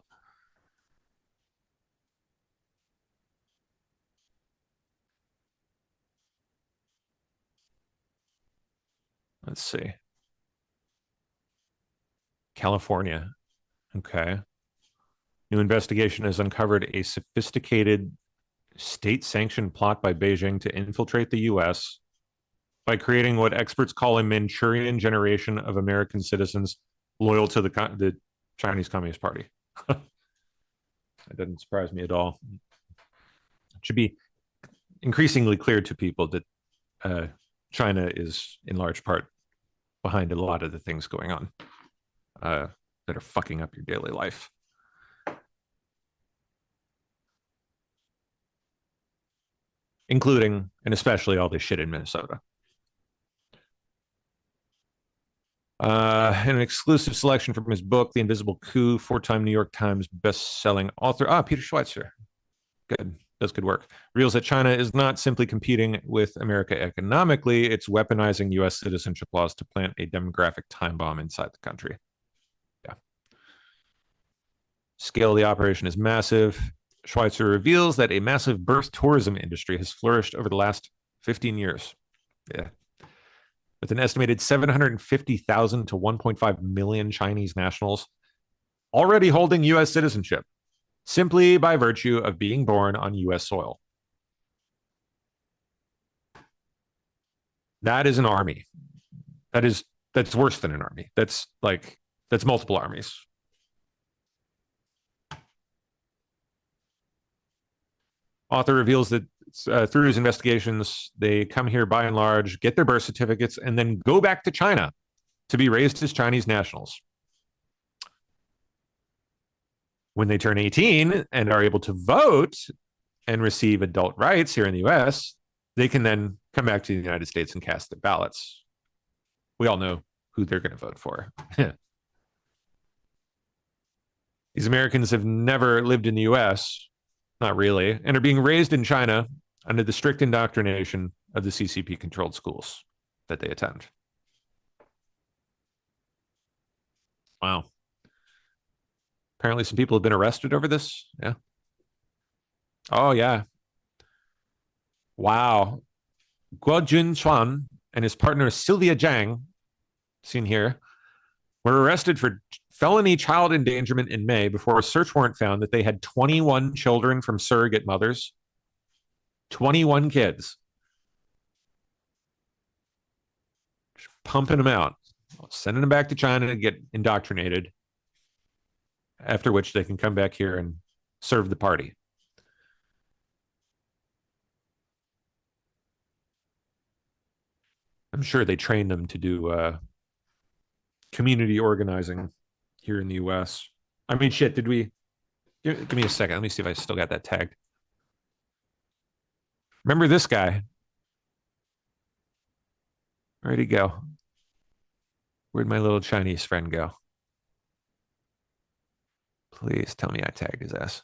Speaker 1: Let's see. California. Okay. New investigation has uncovered a sophisticated state-sanctioned plot by Beijing to infiltrate the U.S. by creating what experts call a Manchurian generation of American citizens loyal to the Chinese Communist Party. That doesn't surprise me at all. It should be increasingly clear to people that China is in large part behind a lot of the things going on that are fucking up your daily life. Including and especially all this shit in Minnesota. And an exclusive selection from his book, The Invisible Coup, 4-time New York Times best-selling author. Peter Schweitzer. Good. Does good work. Reveals that China is not simply competing with America economically, it's weaponizing U.S. citizenship laws to plant a demographic time bomb inside the country. Yeah. Scale of the operation is massive. Schweitzer reveals that a massive birth tourism industry has flourished over the last 15 years. Yeah. With an estimated 750,000 to 1.5 million Chinese nationals already holding U.S. citizenship simply by virtue of being born on U.S. soil. That is an army. That's worse than an army. That's multiple armies. Author reveals that through his investigations, they come here by and large, get their birth certificates, and then go back to China to be raised as Chinese nationals. When they turn 18 and are able to vote and receive adult rights here in the US, they can then come back to the United States and cast their ballots. We all know who they're going to vote for. These Americans have never lived in the US, not really, and are being raised in China under the strict indoctrination of the CCP-controlled schools that they attend. Wow. Apparently some people have been arrested over this. Yeah. Oh, yeah. Wow. Guo Junchuan and his partner Sylvia Zhang, seen here, were arrested for felony child endangerment in May before a search warrant found that they had 21 children from surrogate mothers. 21 kids. Just pumping them out, sending them back to China to get indoctrinated, after which they can come back here and serve the party. I'm sure they trained them to do community organizing here in the US. I mean, shit, did we... Give me a second. Let me see if I still got that tagged. Remember this guy? Where'd he go? Where'd my little Chinese friend go? Please tell me I tagged his ass.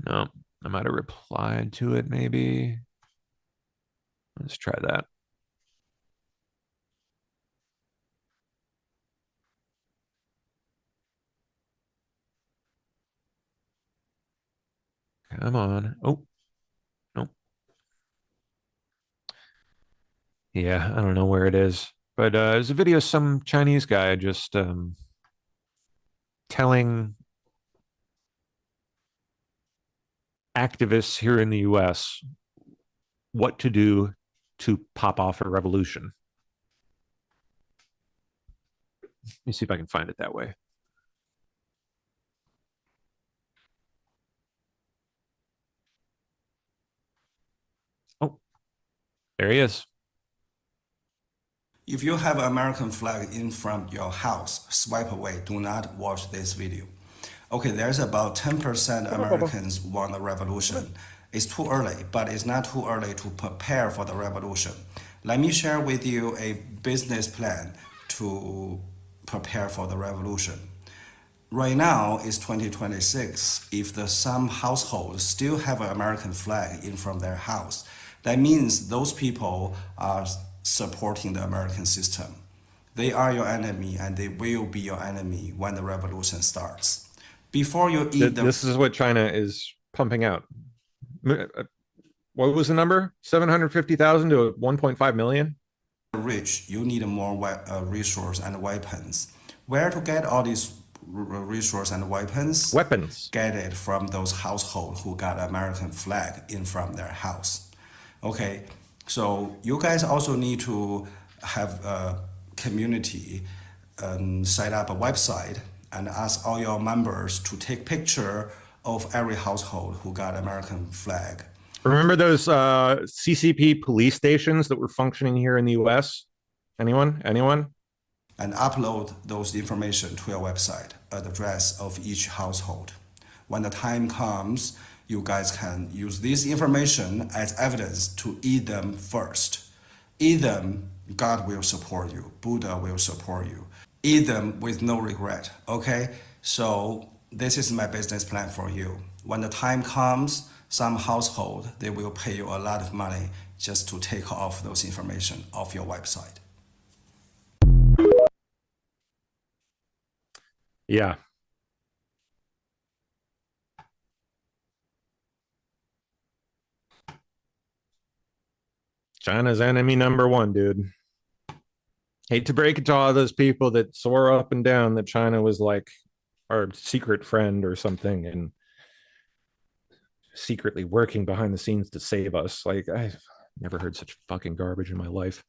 Speaker 1: No, I might have replied to it maybe. Let's try that. Come on. Oh, no. Yeah, I don't know where it is. But there's a video of some Chinese guy just telling activists here in the US what to do to pop off a revolution. Let me see if I can find it that way. Oh, there he is.
Speaker 7: If you have an American flag in front of your house, swipe away. Do not watch this video. Okay, there's about 10% Americans want a revolution. It's too early, but it's not too early to prepare for the revolution. Let me share with you a business plan to prepare for the revolution. Right now it's 2026. If some households still have an American flag in front of their house, that means those people are supporting the American system. They are your enemy, and they will be your enemy when the revolution starts. Before you eat
Speaker 1: this is what China is pumping out. What was the number? 750,000 to 1.5 million?
Speaker 7: Rich, you need more resource and weapons. Where to get all these resource and weapons? Get it from those households who got American flag in front of their house. Okay, so you guys also need to have a community set up a website and ask all your members to take picture of every household who got American flag.
Speaker 1: Remember those CCP police stations that were functioning here in the US? Anyone?
Speaker 7: And upload those information to your website at the address of each household. When the time comes, you guys can use this information as evidence to eat them first. Eat them, God will support you. Buddha will support you. Eat them with no regret, okay? So this is my business plan for you. When the time comes, some household, they will pay you a lot of money just to take off those information off your website.
Speaker 1: Yeah. China's enemy number one, dude. Hate to break it to all those people that soar up and down that China was like our secret friend or something and secretly working behind the scenes to save us. Like, I've never heard such fucking garbage in my life.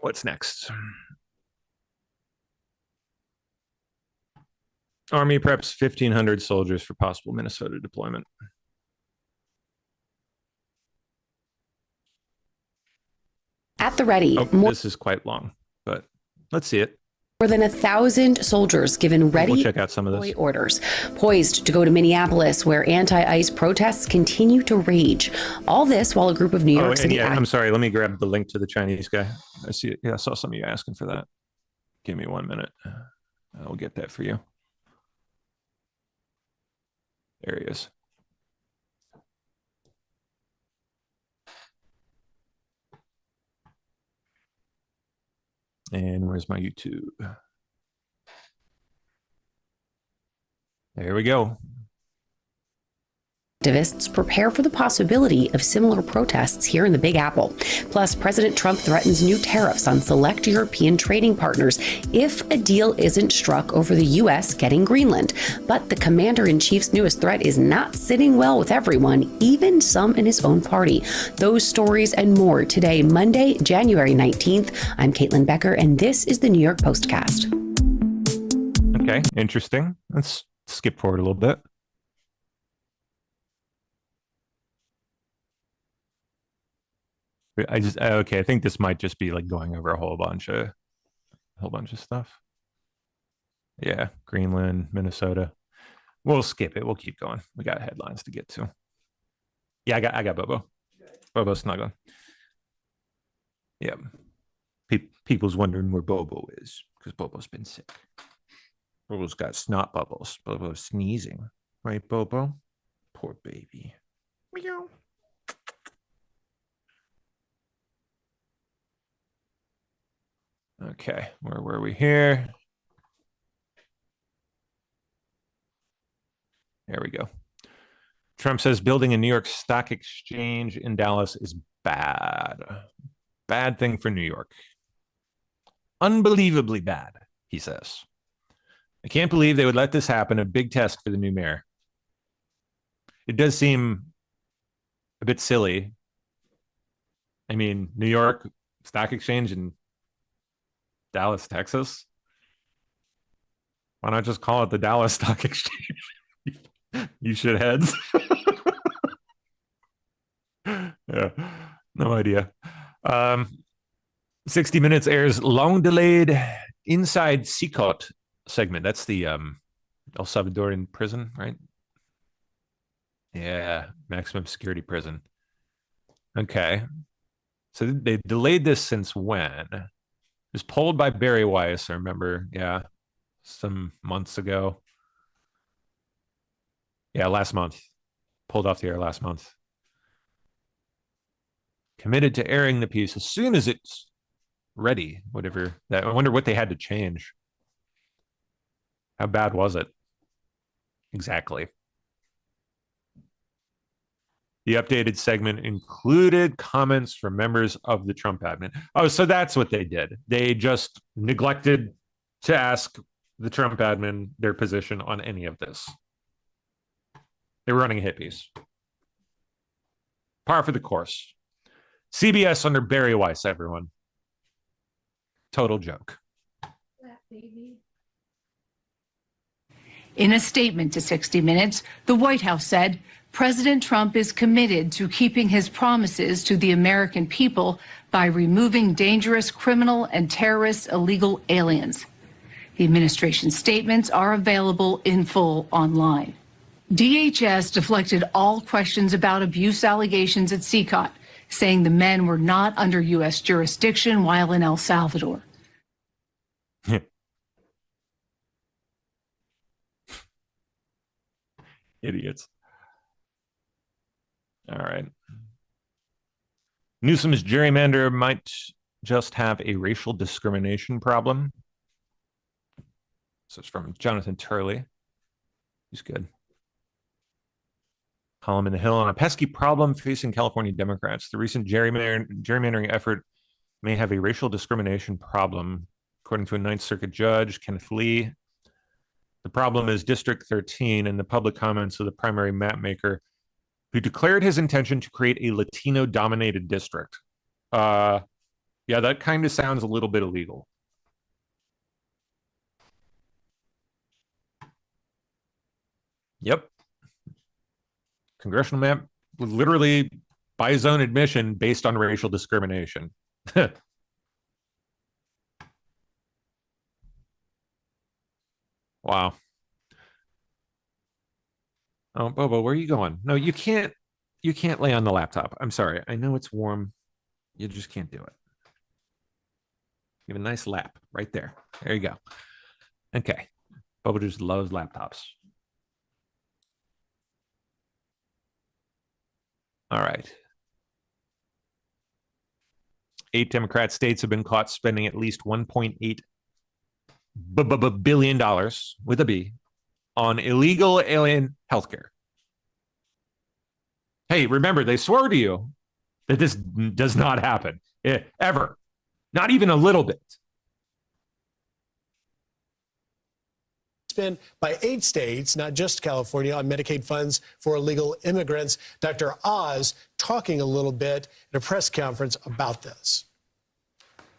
Speaker 1: What's next? Army preps 1,500 soldiers for possible Minnesota deployment.
Speaker 8: At the ready,
Speaker 1: this is quite long, but let's see it.
Speaker 8: More than 1,000 soldiers given ready
Speaker 1: We'll check out some of this.
Speaker 8: orders, poised to go to Minneapolis, where anti-ICE protests continue to rage. All this while a group of New York City.
Speaker 1: I'm sorry. Let me grab the link to the Chinese guy. I see it. Yeah, I saw some of you asking for that. Give me 1 minute. I'll get that for you. There he is. And where's my YouTube? There we go.
Speaker 8: Activists prepare for the possibility of similar protests here in the Big Apple. Plus, President Trump threatens new tariffs on select European trading partners if a deal isn't struck over the U.S. getting Greenland. But the commander-in-chief's newest threat is not sitting well with everyone, even some in his own party. Those stories and more today, Monday, January 19th. I'm Caitlin Becker, and this is the New York Postcast.
Speaker 1: Okay, interesting. Let's skip forward a little bit. I think this might just be like going over a whole bunch of stuff. Yeah, Greenland, Minnesota. We'll skip it. We'll keep going. We got headlines to get to. Yeah, I got Bobo. Bobo's snuggling. Yeah. People's wondering where Bobo is because Bobo's been sick. Bobo's got snot bubbles. Bobo's sneezing. Right, Bobo? Poor baby. Meow. Okay, where were we here? There we go. Trump says building a New York Stock Exchange in Dallas is bad. Bad thing for New York. Unbelievably bad, he says. I can't believe they would let this happen. A big test for the new mayor. It does seem a bit silly. I mean, New York Stock Exchange in Dallas, Texas. Why not just call it the Dallas Stock Exchange? You shitheads. Yeah, no idea. 60 Minutes airs long-delayed Inside Sikot segment. That's the El Salvadorian prison, right? Yeah, maximum security prison. Okay. So they delayed this since when? It was polled by Barry Weiss, I remember. Yeah, some months ago. Yeah, last month. Pulled off the air last month. Committed to airing the piece as soon as it's ready, whatever that. I wonder what they had to change. How bad was it? Exactly. The updated segment included comments from members of the Trump admin. Oh, so that's what they did. They just neglected to ask the Trump admin their position on any of this. They were running a hit piece. Par for the course. CBS under Barry Weiss, everyone. Total joke.
Speaker 9: In a statement to 60 Minutes, the White House said President Trump is committed to keeping his promises to the American people by removing dangerous criminal and terrorist illegal aliens. The administration's statements are available in full online. DHS deflected all questions about abuse allegations at CCOT, saying the men were not under U.S. jurisdiction while in El Salvador.
Speaker 1: Idiots. All right. Newsom's gerrymander might just have a racial discrimination problem. This is from Jonathan Turley. He's good. Column in the Hill on a pesky problem facing California Democrats. The recent gerrymandering effort may have a racial discrimination problem, according to a Ninth Circuit judge, Kenneth Lee. The problem is District 13 and the public comments of the primary map maker who declared his intention to create a Latino-dominated district. Yeah, that kind of sounds a little bit illegal. Yep. Congressional map, literally by his own admission, based on racial discrimination. Wow. Oh, Bobo, where are you going? No, you can't lay on the laptop. I'm sorry. I know it's warm. You just can't do it. You have a nice lap right there. There you go. Okay. Bobo just loves laptops. All right. 8 Democrat states have been caught spending at least $1.8 billion with a B on illegal alien healthcare. Hey, remember, they swore to you that this does not happen ever, not even a little bit.
Speaker 11: Spent by 8 states, not just California, on Medicaid funds for illegal immigrants. Dr. Oz talking a little bit at a press conference about this.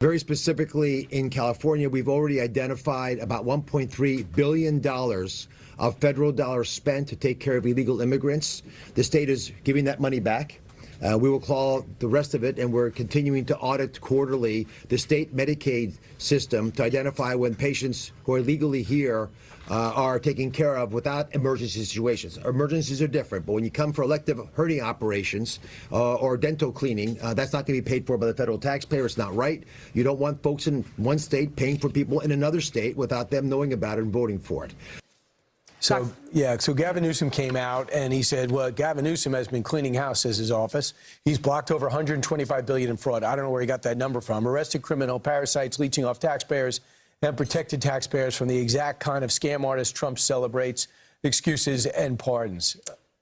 Speaker 12: Very specifically in California, we've already identified about $1.3 billion of federal dollars spent to take care of illegal immigrants. The state is giving that money back. We will claw the rest of it, and we're continuing to audit quarterly the state Medicaid system to identify when patients who are legally here are taken care of without emergency situations. Emergencies are different, but when you come for elective hernia operations or dental cleaning, that's not going to be paid for by the federal taxpayer. It's not right. You don't want folks in one state paying for people in another state without them knowing about it and voting for it.
Speaker 13: So Gavin Newsom came out and he said, well, Gavin Newsom has been cleaning house, says his office. He's blocked over $125 billion in fraud. I don't know where he got that number from. Arrested criminal parasites leeching off taxpayers and protected taxpayers from the exact kind of scam artist Trump celebrates, excuses and pardons.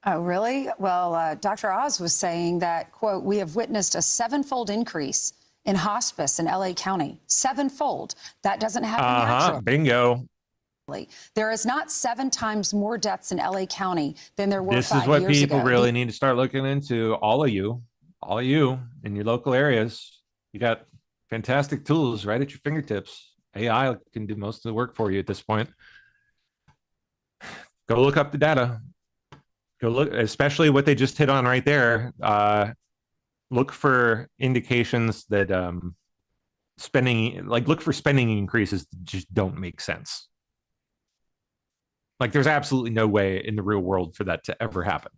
Speaker 14: Oh, really? Well, Dr. Oz was saying that, quote, we have witnessed a 7-fold increase in hospice in L.A. County. 7-fold. That doesn't happen naturally.
Speaker 1: Bingo.
Speaker 14: There is not 7 times more deaths in L.A. County than there were 5 years ago.
Speaker 1: This is what people really need to start looking into. All of you in your local areas. You got fantastic tools right at your fingertips. AI can do most of the work for you at this point. Go look up the data. Go look, especially what they just hit on right there. Look for indications that look for spending increases that just don't make sense. Like, there's absolutely no way in the real world for that to ever happen.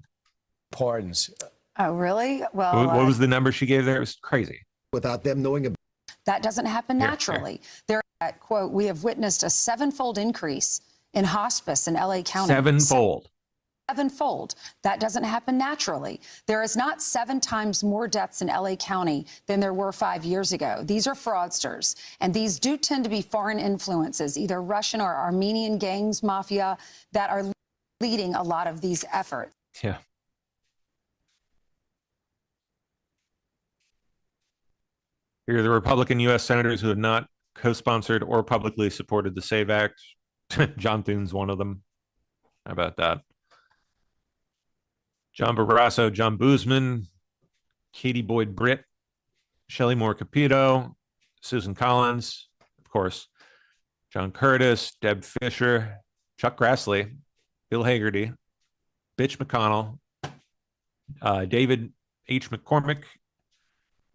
Speaker 13: Pardons.
Speaker 14: Oh, really? Well,
Speaker 1: what was the number she gave there? It was crazy.
Speaker 12: Without them knowing about
Speaker 14: that doesn't happen naturally. There, quote, we have witnessed a 7-fold increase in hospice in L.A. County.
Speaker 1: 7-fold.
Speaker 14: 7-fold. That doesn't happen naturally. There is not 7 times more deaths in L.A. County than there were 5 years ago. These are fraudsters, and these do tend to be foreign influences, either Russian or Armenian gangs, mafia, that are leading a lot of these efforts.
Speaker 1: Yeah. Here are the Republican U.S. senators who have not co-sponsored or publicly supported the SAVE Act. John Thune's one of them. How about that? John Barrasso, John Boozman, Katie Boyd Britt, Shelley Moore Capito, Susan Collins, of course, John Curtis, Deb Fisher, Chuck Grassley, Bill Hagerty, Bitch McConnell, David H. McCormick,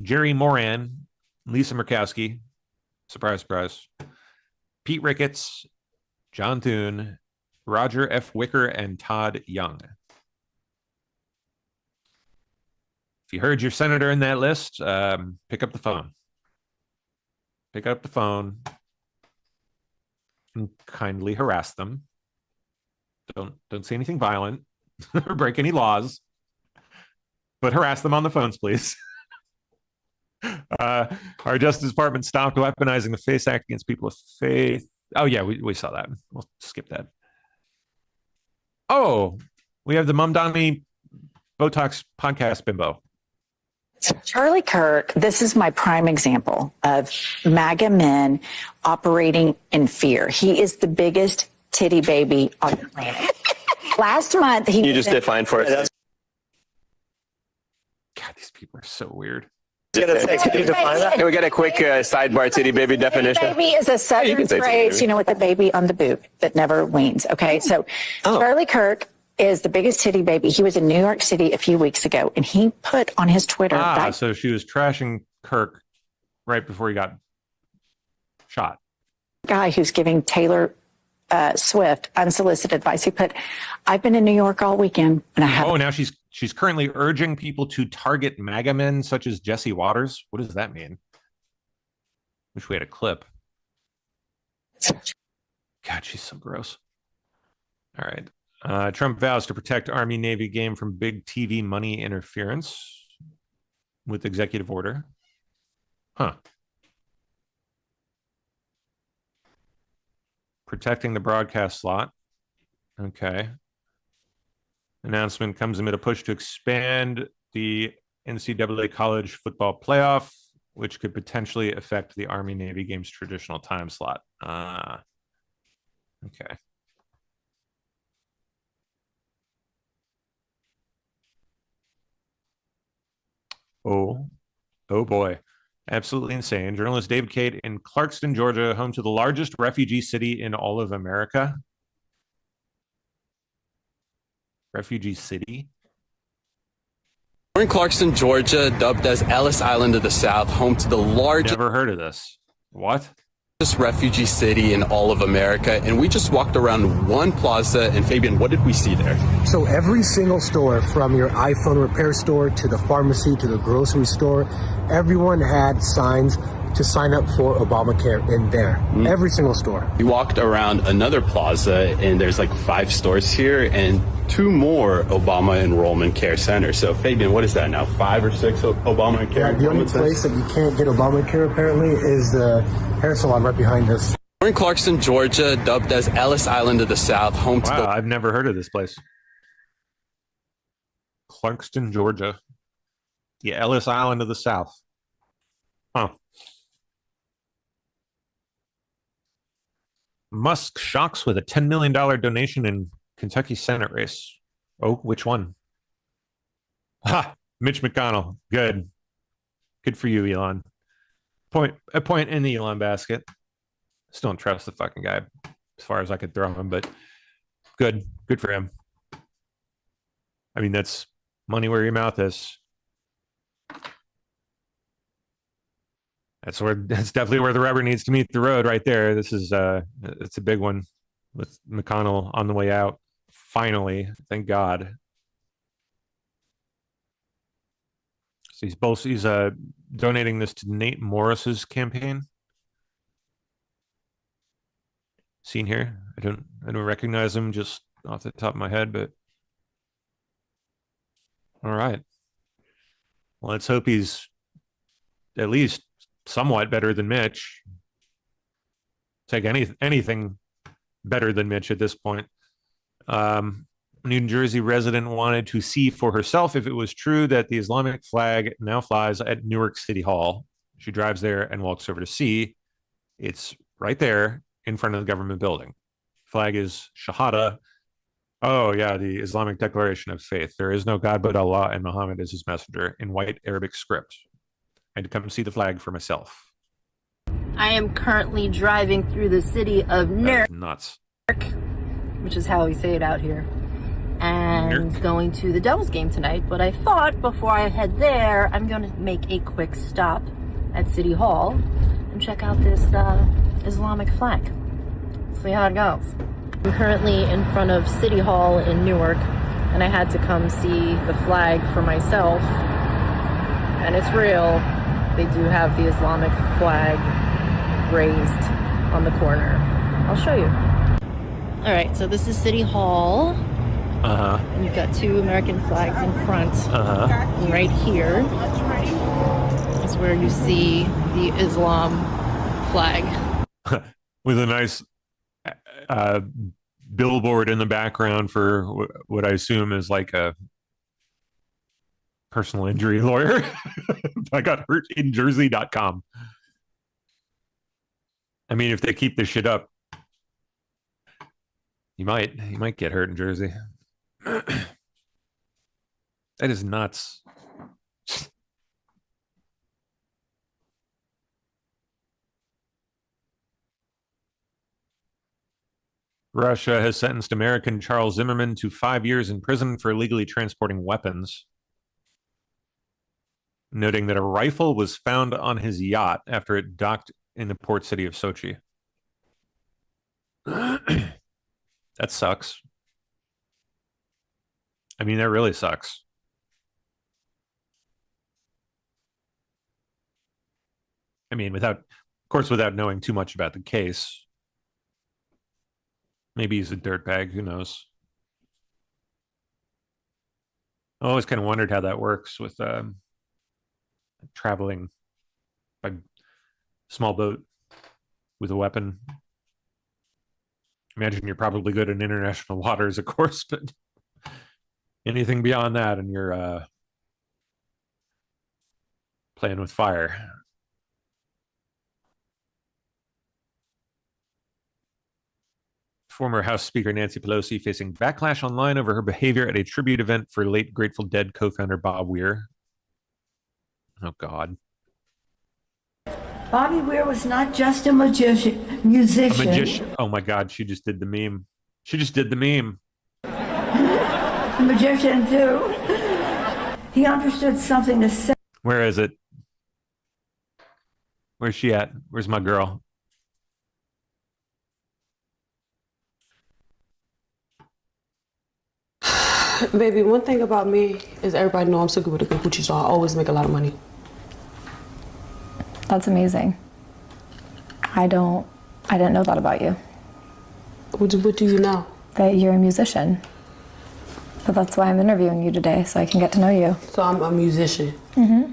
Speaker 1: Jerry Moran, Lisa Murkowski, surprise, surprise, Pete Ricketts, John Thune, Roger F. Wicker, and Todd Young. If you heard your senator in that list, pick up the phone. Pick up the phone and kindly harass them. Don't say anything violent or break any laws, but harass them on the phones, please. Our Justice Department stopped weaponizing the FACE Act against people of faith. Oh, yeah, we saw that. We'll skip that. Oh, we have the Mamdani Botox podcast bimbo.
Speaker 15: Charlie Kirk, this is my prime example of MAGA men operating in fear. He is the biggest titty baby on the planet. Last month, he...
Speaker 16: You just defined for us.
Speaker 1: God, these people are so weird.
Speaker 16: Can we get a quick sidebar titty baby definition?
Speaker 15: Titty baby is a southern phrase, you know, with the baby on the boob that never weans. Okay, so Charlie Kirk is the biggest titty baby. He was in New York City a few weeks ago, and he put on his Twitter.
Speaker 1: So she was trashing Kirk right before he got shot.
Speaker 15: Guy who's giving Taylor Swift unsolicited advice. He put, "I've been in New York all weekend, and I have."
Speaker 1: Oh, now she's currently urging people to target MAGA men such as Jesse Waters. What does that mean? Wish we had a clip. God, she's so gross. All right. Trump vows to protect Army Navy game from big TV money interference with executive order. Huh. Protecting the broadcast slot. Okay. Announcement comes amid a push to expand the NCAA college football playoff, which could potentially affect the Army Navy game's traditional time slot. Okay. Oh boy. Absolutely insane. Journalist David Cade in Clarkston, Georgia, home to the largest refugee city in all of America. Refugee city?
Speaker 16: We're in Clarkston, Georgia, dubbed as Ellis Island of the South, home to the largest...
Speaker 1: Never heard of this. What?
Speaker 16: ...refugee city in all of America, and we just walked around one plaza, and Fabian, what did we see there?
Speaker 25: So every single store, from your iPhone repair store to the pharmacy to the grocery store, everyone had signs to sign up for Obamacare in there. Every single store.
Speaker 16: We walked around another plaza, and there's like 5 stores here and 2 more Obama enrollment care centers. So, Fabian, what is that now? 5 or 6 Obama care?
Speaker 25: Yeah, the only place that you can't get Obamacare apparently is the hair salon right behind us.
Speaker 16: We're in Clarkston, Georgia, dubbed as Ellis Island of the South, home to the...
Speaker 1: I've never heard of this place. Clarkston, Georgia. The Ellis Island of the South. Huh. Musk shocks with a $10 million donation in Kentucky Senate race. Oh, which one? Ha! Mitch McConnell. Good. Good for you, Elon. A point in the Elon basket. Still don't trust the fucking guy as far as I could throw him, but good. Good for him. I mean, that's money where your mouth is. That's definitely where the rubber needs to meet the road right there. This is it's a big one with McConnell on the way out. Finally, thank God. So he's donating this to Nate Morris's campaign. Seen here. I don't recognize him just off the top of my head, but all right. Well, let's hope he's at least somewhat better than Mitch. Take anything better than Mitch at this point. New Jersey resident wanted to see for herself if it was true that the Islamic flag now flies at Newark City Hall. She drives there and walks over to see. It's right there in front of the government building. Flag is Shahada. Oh, yeah, the Islamic Declaration of Faith. There is no God but Allah, and Muhammad is his messenger, in white Arabic script. I had to come see the flag for myself.
Speaker 17: I am currently driving through the city of Newark,
Speaker 1: nuts,
Speaker 17: which is how we say it out here, and going to the Devils game tonight. But I thought before I head there, I'm going to make a quick stop at City Hall and check out this Islamic flag. See how it goes. I'm currently in front of City Hall in Newark, and I had to come see the flag for myself. And it's real. They do have the Islamic flag raised on the corner. I'll show you. All right, so this is City Hall. And you've got 2 American flags in front. And right here is where you see the Islam flag.
Speaker 1: With a nice billboard in the background for what I assume is like a personal injury lawyer. I got hurt in Jersey.com. I mean, if they keep this shit up, you might get hurt in Jersey. That is nuts. Russia has sentenced American Charles Zimmerman to 5 years in prison for illegally transporting weapons, noting that a rifle was found on his yacht after it docked in the port city of Sochi. That sucks. I mean, that really sucks. I mean, without knowing too much about the case. Maybe he's a dirtbag. Who knows? I always kind of wondered how that works with traveling by small boat with a weapon. Imagine you're probably good in international waters, of course, but anything beyond that and you're playing with fire. Former House Speaker Nancy Pelosi facing backlash online over her behavior at a tribute event for late Grateful Dead co-founder Bob Weir. Oh, God.
Speaker 18: Bobby Weir was not just a musician.
Speaker 1: A magician. Oh, my God. She just did the meme.
Speaker 18: A magician, too. He understood something to say.
Speaker 1: Where is it? Where's she at? Where's my girl?
Speaker 19: Baby, one thing about me is everybody know I'm so good with a good coochie, so I always make a lot of money.
Speaker 20: That's amazing.
Speaker 2: I didn't know that about you.
Speaker 19: What do you know?
Speaker 2: That you're a musician. But that's why I'm interviewing you today, so I can get to know you.
Speaker 19: So I'm a musician.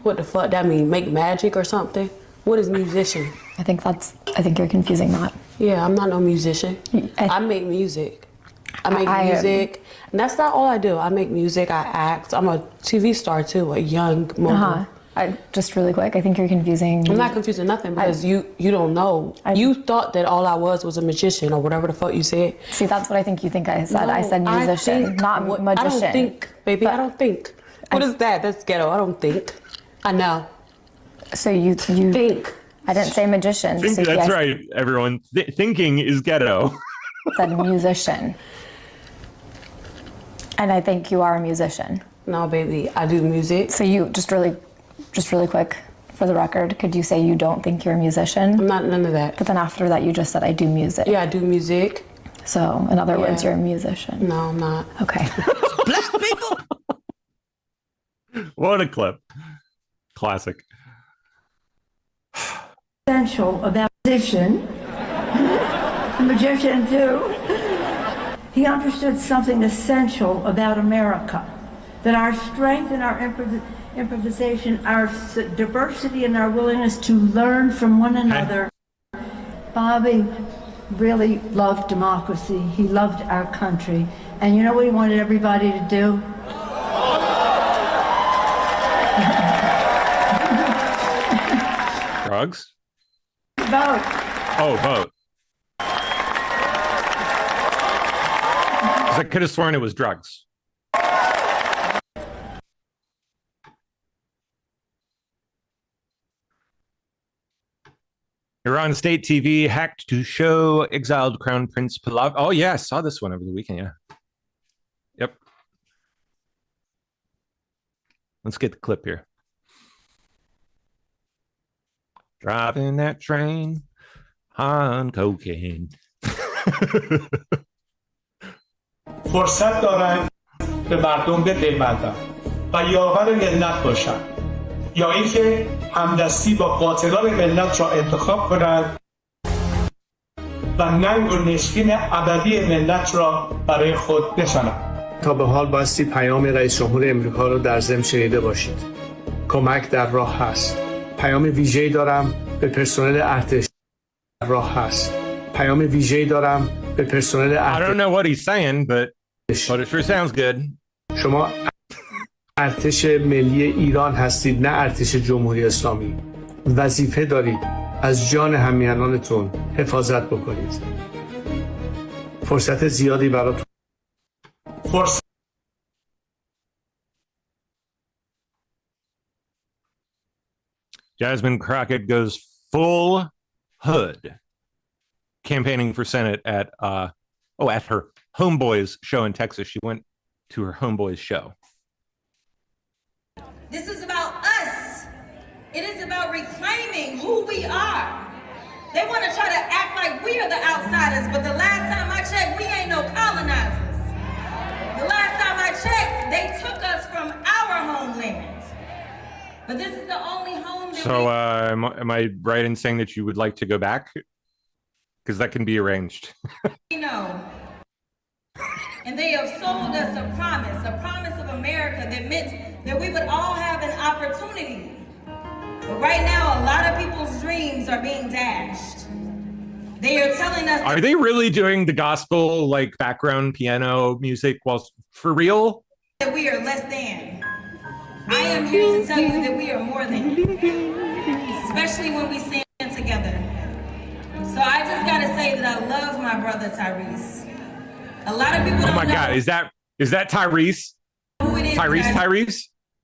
Speaker 19: What the fuck that mean? Make magic or something? What is musician?
Speaker 2: I think you're confusing that.
Speaker 19: Yeah, I'm not no musician. I make music. I make music. And that's not all I do. I make music, I act. I'm a TV star too, a young mogul.
Speaker 2: Just really quick, I think you're confusing.
Speaker 19: I'm not confusing nothing because you don't know. You thought that all I was a magician or whatever the fuck you said.
Speaker 2: See, that's what I think you think I said. No, I said musician, not magician.
Speaker 19: I don't think, baby, I don't think. What is that? That's ghetto. I don't think. I know.
Speaker 2: So you think. I didn't say magician.
Speaker 1: That's right, everyone. Thinking is ghetto.
Speaker 2: I said musician. And I think you are a musician.
Speaker 19: No, baby, I do music.
Speaker 2: So you, just really quick, for the record, could you say you don't think you're a musician?
Speaker 19: I'm not none of that.
Speaker 2: But then after that, you just said, I do music.
Speaker 19: Yeah, I do music.
Speaker 2: So, in other words, you're a musician.
Speaker 19: No, I'm not.
Speaker 2: Okay.
Speaker 1: Black people! What a clip. Classic.
Speaker 18: Essential about musician. A magician too. He understood something essential about America, that our strength and our improvisation, our diversity and our willingness to learn from one another. Bobby really loved democracy. He loved our country. And you know what he wanted everybody to do?
Speaker 1: Drugs?
Speaker 18: Vote.
Speaker 1: Oh, vote. I could have sworn it was drugs. Iran state TV hacked to show exiled Crown Prince Pahlavi. Oh, yeah, I saw this one over the weekend, yeah. Yep. Let's get the clip here. Driving that train on cocaine.
Speaker 3: فرصت دارن به مردم بپیوندن و یاور ملت باشن یا اینکه همدستی با قاتلان ملت را انتخاب کنند و ننگ و نشکین ابدی ملت را برای خود بشنند. تا به حال بایستی پیام رئیس جمهور امریکا رو در ضمن شنیده باشید. کمک در راه هست. پیام ویژه‌ای دارم به پرسنل ارتش در راه هست. پیام ویژه‌ای دارم به پرسنل ارتش.
Speaker 1: I don't know what he's saying, but it sure sounds good.
Speaker 3: شما ارتش ملی ایران هستید، نه ارتش جمهوری اسلامی. وظیفه دارید از جان همیهنانتون حفاظت بکنید. فرصت زیادی براتون.
Speaker 1: Jasmine Crockett goes full hood campaigning for Senate at her homeboys show in Texas. She went to her homeboys show.
Speaker 20: This is about us. It is about reclaiming who we are. They want to try to act like we are the outsiders, but the last time I checked, we ain't no colonizers. The last time I checked, they took us from our homeland. But this is the only home that
Speaker 1: So am I right in saying that you would like to go back? Because that can be arranged.
Speaker 20: we know. And they have sold us a promise of America that meant that we would all have an opportunity. But right now, a lot of people's dreams are being dashed. They are telling us—
Speaker 1: Are they really doing the gospel, like background piano music while for real?
Speaker 20: That we are less than. I am here to tell you that we are more than, especially when we stand together. So I just gotta say that I love my brother Tyrese. A lot of people don't know.
Speaker 1: Oh my God, is that Tyrese?
Speaker 20: Who it is?
Speaker 1: Tyrese?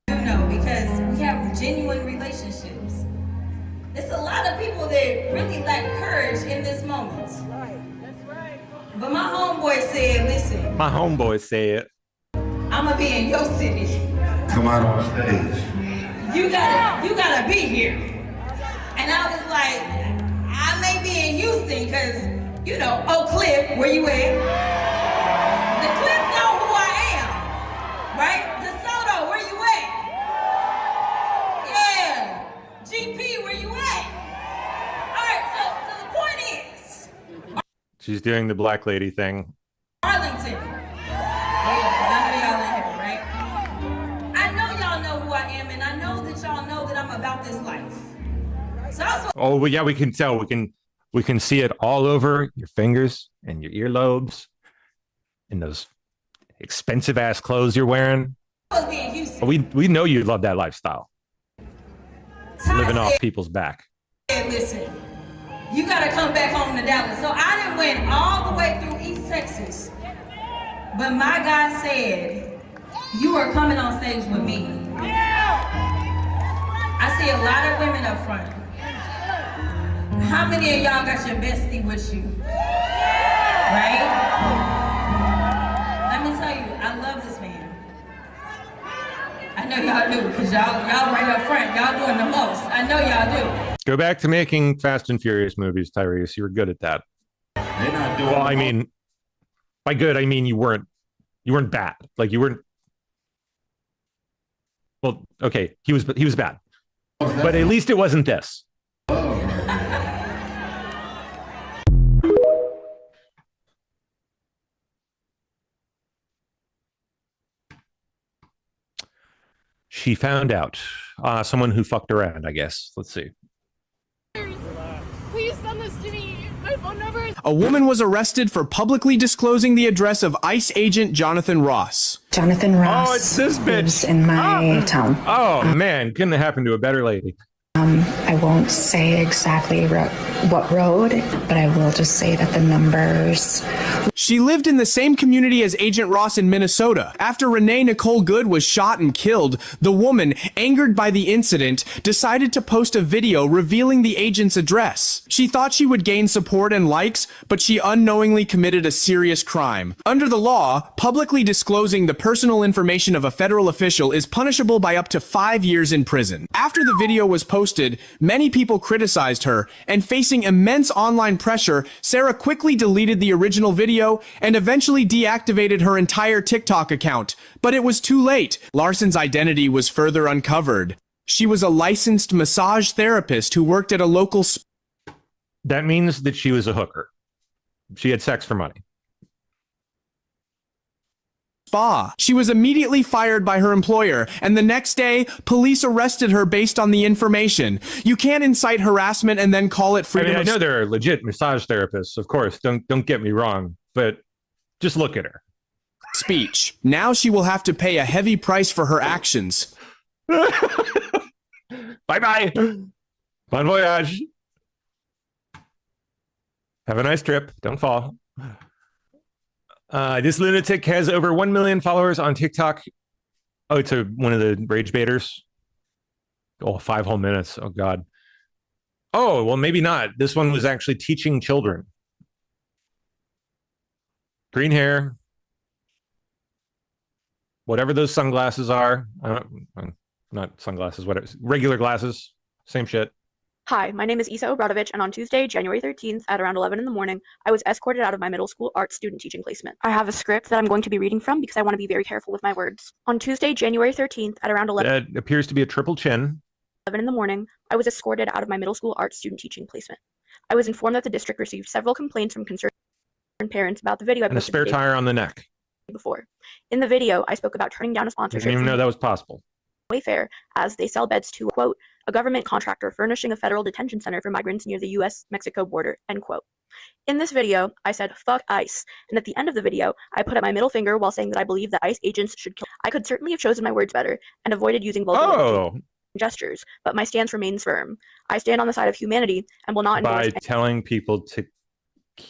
Speaker 20: I do know because we have genuine relationships. It's a lot of people that really lack courage in this moment. That's right. But my homeboy said, listen.
Speaker 1: My homeboy said,
Speaker 20: I'ma be in your city.
Speaker 21: Come out on stage.
Speaker 20: You gotta be here. And I was like, I may be in Houston because, you know, Oak Cliff, where you at? The Cliff know who I am, right? DeSoto, where you at? Yeah. GP, where you at? All right, so the point
Speaker 1: She's doing the black lady thing.
Speaker 20: Arlington. Yeah, 'cause I know y'all in here, right? I know y'all know who I am, and I know that y'all know that I'm about this life. So
Speaker 1: Oh, well, yeah, we can tell. We can see it all over your fingers and your earlobes and those expensive ass clothes you're wearing. We know you love that lifestyle. Living off people's back.
Speaker 20: Hey, listen, you gotta come back home to Dallas. So I done went all the way through East Texas, but my God said, you are coming on stage with me. I see a lot of women up front. How many of y'all got your bestie with you? Right? Let me tell you, I love this man. I know y'all do, because y'all right up front. Y'all doing the most. I know y'all do.
Speaker 1: Go back to making Fast and Furious movies, Tyrese. You were good at that.
Speaker 4: They're not doing
Speaker 1: well, I mean, by good, I mean you weren't bad. Like you weren't. Well, okay, he was bad, but at least it wasn't this. She found out. Someone who fucked around, I guess. Let's see.
Speaker 10: Please send this to me. My phone number is...
Speaker 22: A woman was arrested for publicly disclosing the address of ICE agent Jonathan Ross.
Speaker 23: Jonathan Ross.
Speaker 1: Oh, it's this bitch.
Speaker 23: Lives in my town.
Speaker 1: Oh, man. Couldn't have happened to a better lady.
Speaker 23: I won't say exactly what road, but I will just say that the numbers...
Speaker 22: She lived in the same community as Agent Ross in Minnesota. After Renee Nicole Good was shot and killed, the woman, angered by the incident, decided to post a video revealing the agent's address. She thought she would gain support and likes, but she unknowingly committed a serious crime. Under the law, publicly disclosing the personal information of a federal official is punishable by up to 5 years in prison. After the video was posted, many people criticized her, and facing immense online pressure, Sarah quickly deleted the original video and eventually deactivated her entire TikTok account. But it was too late. Larson's identity was further uncovered. She was a licensed massage therapist who worked at a local
Speaker 1: That means that she was a hooker. She had sex for money.
Speaker 22: Spa. She was immediately fired by her employer, and the next day, police arrested her based on the information. You can't incite harassment and then call it freedom.
Speaker 1: I know there are legit massage therapists, of course. Don't get me wrong, but just look at her.
Speaker 22: Speech. Now she will have to pay a heavy price for her actions.
Speaker 1: Bye-bye. Bon voyage. Have a nice trip. Don't fall. This lunatic has over 1 million followers on TikTok. Oh, it's one of the rage baiters. Oh, 5 whole minutes. Oh, God. Oh, well, maybe not. This one was actually teaching children. Green hair. Whatever those sunglasses are. Not sunglasses, whatever. Regular glasses. Same shit.
Speaker 24: Hi, my name is Isa Obradovich, and on Tuesday, January 13th, at around 11 in the morning, I was escorted out of my middle school art student teaching placement. I have a script that I'm going to be reading from because I want to be very careful with my words. On Tuesday, January 13th, at around 11
Speaker 1: That appears to be a triple chin.
Speaker 24: in the morning, I was escorted out of my middle school art student teaching placement. I was informed that the district received several complaints from concerned parents about the video I
Speaker 1: And a
Speaker 24: posted
Speaker 1: spare tire on the neck.
Speaker 24: before. In the video, I spoke about turning down a
Speaker 1: I
Speaker 24: sponsorship
Speaker 1: didn't even
Speaker 24: from
Speaker 1: know that was possible.
Speaker 24: Wayfair as they sell beds to, quote, a government contractor furnishing a federal detention center for migrants near the U.S.-Mexico border, end quote. In this video, I said, fuck ICE, and at the end of the video, I put up my middle finger while saying that I believe that ICE agents should kill. I could certainly have chosen my words better and avoided using vulgar gestures, but my stance remains firm. I stand on the side of humanity and will not endorse
Speaker 1: By telling people to... I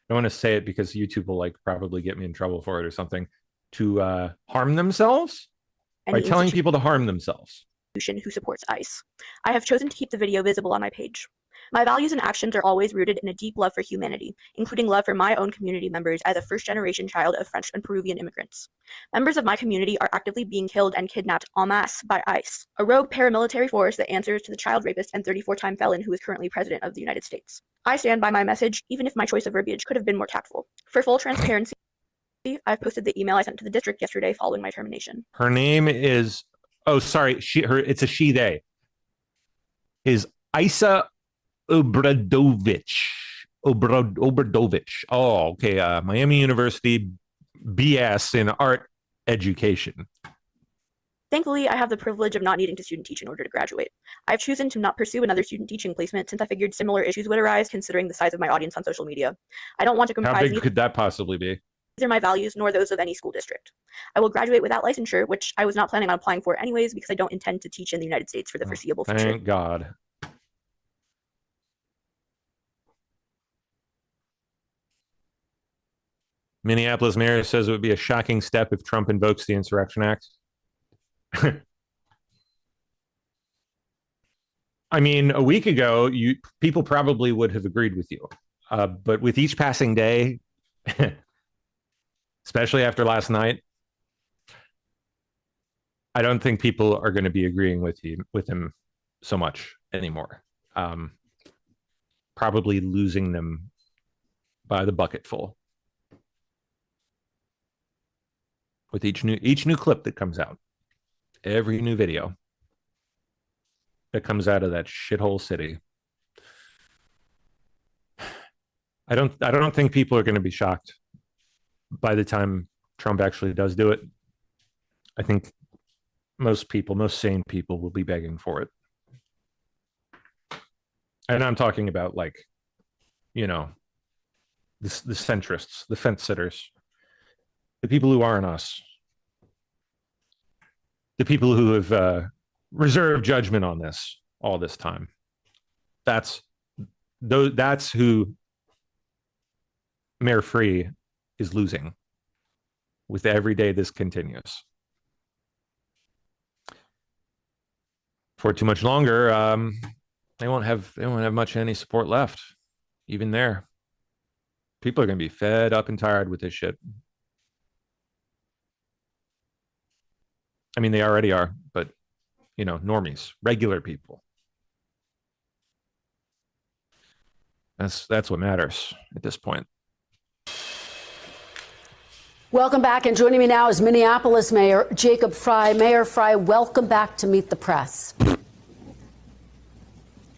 Speaker 1: don't want to say it because YouTube will probably get me in trouble for it or something. To harm themselves? By telling people to harm themselves.
Speaker 24: Who supports ICE. I have chosen to keep the video visible on my page. My values and actions are always rooted in a deep love for humanity, including love for my own community members as a first-generation child of French and Peruvian immigrants. Members of my community are actively being killed and kidnapped en masse by ICE, a rogue paramilitary force that answers to the child rapist and 34-time felon who is currently president of the United States. I stand by my message, even if my choice of verbiage could have been more tactful. For full transparency, I've posted the email I sent to the district yesterday following my termination.
Speaker 1: Her name is... Oh, sorry. It's a she, they. Is Isa Obradovich. Oh, okay. Miami University BS in art education.
Speaker 24: Thankfully, I have the privilege of not needing to student teach in order to graduate. I've chosen to not pursue another student teaching placement since I figured similar issues would arise considering the size of my audience on social media. I don't want to comprise
Speaker 1: How big could that possibly be?
Speaker 24: neither my values nor those of any school district. I will graduate without licensure, which I was not planning on applying for anyways because I don't intend to teach in the United States for the foreseeable future.
Speaker 1: Thank God. Minneapolis mayor says it would be a shocking step if Trump invokes the Insurrection Act. I mean, a week ago, people probably would have agreed with you. But with each passing day, especially after last night, I don't think people are going to be agreeing with him so much anymore. Probably losing them by the bucketful with each new clip that comes out, every new video that comes out of that shithole city. I don't think people are going to be shocked by the time Trump actually does do it. I think most sane people will be begging for it. And I'm talking about, like, you know, the centrists, the fence sitters, the people who aren't us, the people who have reserved judgment on this all this time. That's who Mayor Free is losing with every day this continues. For too much longer, they won't have much any support left, even there. People are going to be fed up and tired with this shit. I mean, they already are, but, you know, normies, regular people. That's what matters at this point.
Speaker 4: Welcome back, and joining me now is Minneapolis Mayor Jacob Frey. Mayor Frey, welcome back to Meet the Press.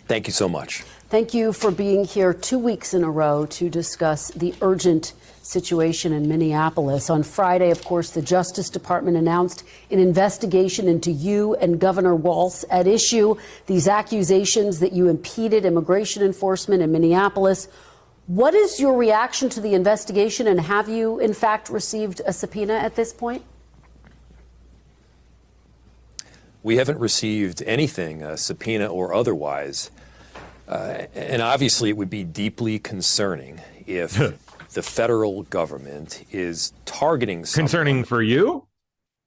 Speaker 5: Thank you so much.
Speaker 4: Thank you for being here 2 weeks in a row to discuss the urgent situation in Minneapolis. On Friday, of course, the Justice Department announced an investigation into you and Governor Walz. At issue these accusations that you impeded immigration enforcement in Minneapolis. What is your reaction to the investigation, and have you, in fact, received a subpoena at this point?
Speaker 5: We haven't received anything, a subpoena or otherwise. And obviously, it would be deeply concerning if the federal government is targeting
Speaker 1: concerning for you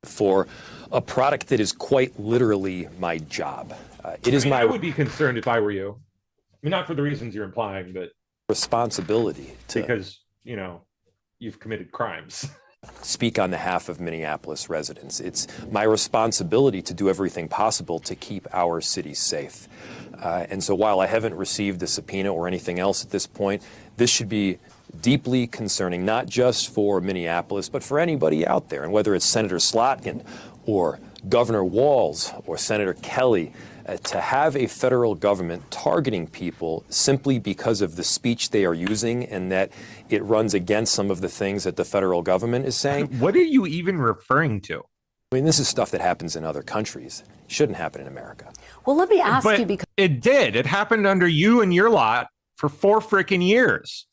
Speaker 5: for a product that is quite literally my job.
Speaker 1: I would be concerned if I were you. I mean, not for the reasons you're implying, but
Speaker 5: responsibility to,
Speaker 1: because, you know, you've committed crimes.
Speaker 5: Speak on behalf of Minneapolis residents. It's my responsibility to do everything possible to keep our city safe. And so while I haven't received a subpoena or anything else at this point, this should be deeply concerning, not just for Minneapolis, but for anybody out there. And whether it's Senator Slotkin or Governor Walz or Senator Kelly, to have a federal government targeting people simply because of the speech they are using and that it runs against some of the things that the federal government is saying.
Speaker 1: What are you even referring to?
Speaker 5: I mean, this is stuff that happens in other countries. It shouldn't happen in America.
Speaker 4: Well, let me ask you, because
Speaker 1: it did. It happened under you and your lot for 4 freaking years.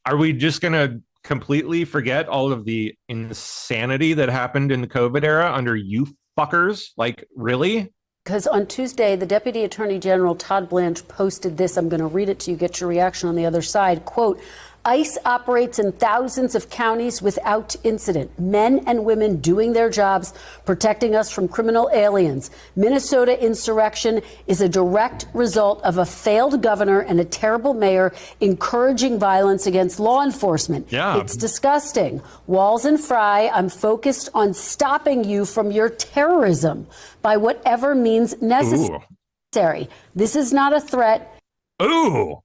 Speaker 1: Are we just going to completely forget all of the insanity that happened in the COVID era under you fuckers? Like, really?
Speaker 4: Because on Tuesday, the Deputy Attorney General Todd Blanche posted this. I'm going to read it to you, get your reaction on the other side. Quote, ICE operates in thousands of counties without incident. Men and women doing their jobs, protecting us from criminal aliens. Minnesota insurrection is a direct result of a failed governor and a terrible mayor encouraging violence against law enforcement.
Speaker 1: Yeah.
Speaker 4: It's disgusting. Walz and Frey, I'm focused on stopping you from your terrorism by whatever means necessary. Ooh. This is not a threat.
Speaker 1: Ooh.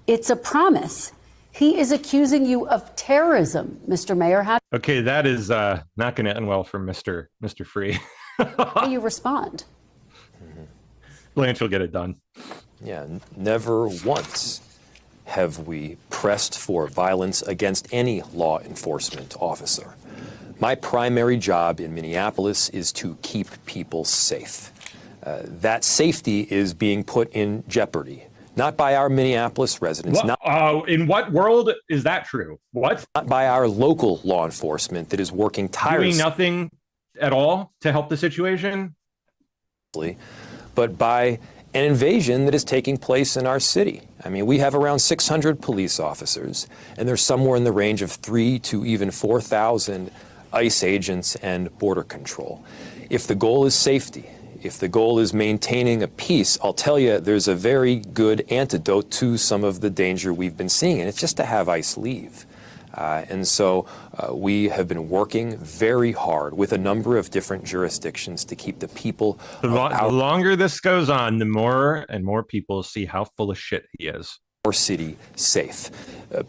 Speaker 4: It's a promise. He is accusing you of terrorism, Mr. Mayor.
Speaker 1: Okay, that is not going to end well for Mr. Free.
Speaker 4: How do you respond?
Speaker 1: Blanche will get it done.
Speaker 5: Yeah, never once have we pressed for violence against any law enforcement officer. My primary job in Minneapolis is to keep people safe. That safety is being put in jeopardy, not by our Minneapolis residents.
Speaker 1: In what world is that true? What?
Speaker 5: Not by our local law enforcement that is working tirelessly.
Speaker 1: Doing nothing at all to help the situation?
Speaker 5: But by an invasion that is taking place in our city. I mean, we have around 600 police officers, and there's somewhere in the range of 3,000 to even 4,000 ICE agents and border control. If the goal is safety, if the goal is maintaining a peace, I'll tell you, there's a very good antidote to some of the danger we've been seeing, and it's just to have ICE leave. And so we have been working very hard with a number of different jurisdictions to keep the people.
Speaker 1: The longer this goes on, the more and more people see how full of shit he is.
Speaker 5: Our city safe.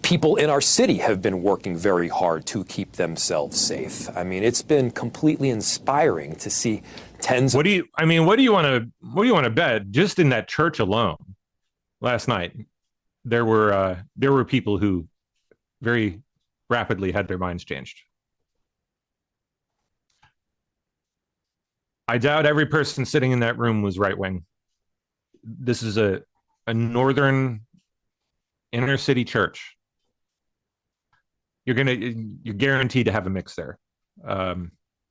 Speaker 5: People in our city have been working very hard to keep themselves safe. I mean, it's been completely inspiring to see tens.
Speaker 1: What do you want to bet? Just in that church alone, last night, there were people who very rapidly had their minds changed. I doubt every person sitting in that room was right wing. This is a northern inner city church. You're guaranteed to have a mix there,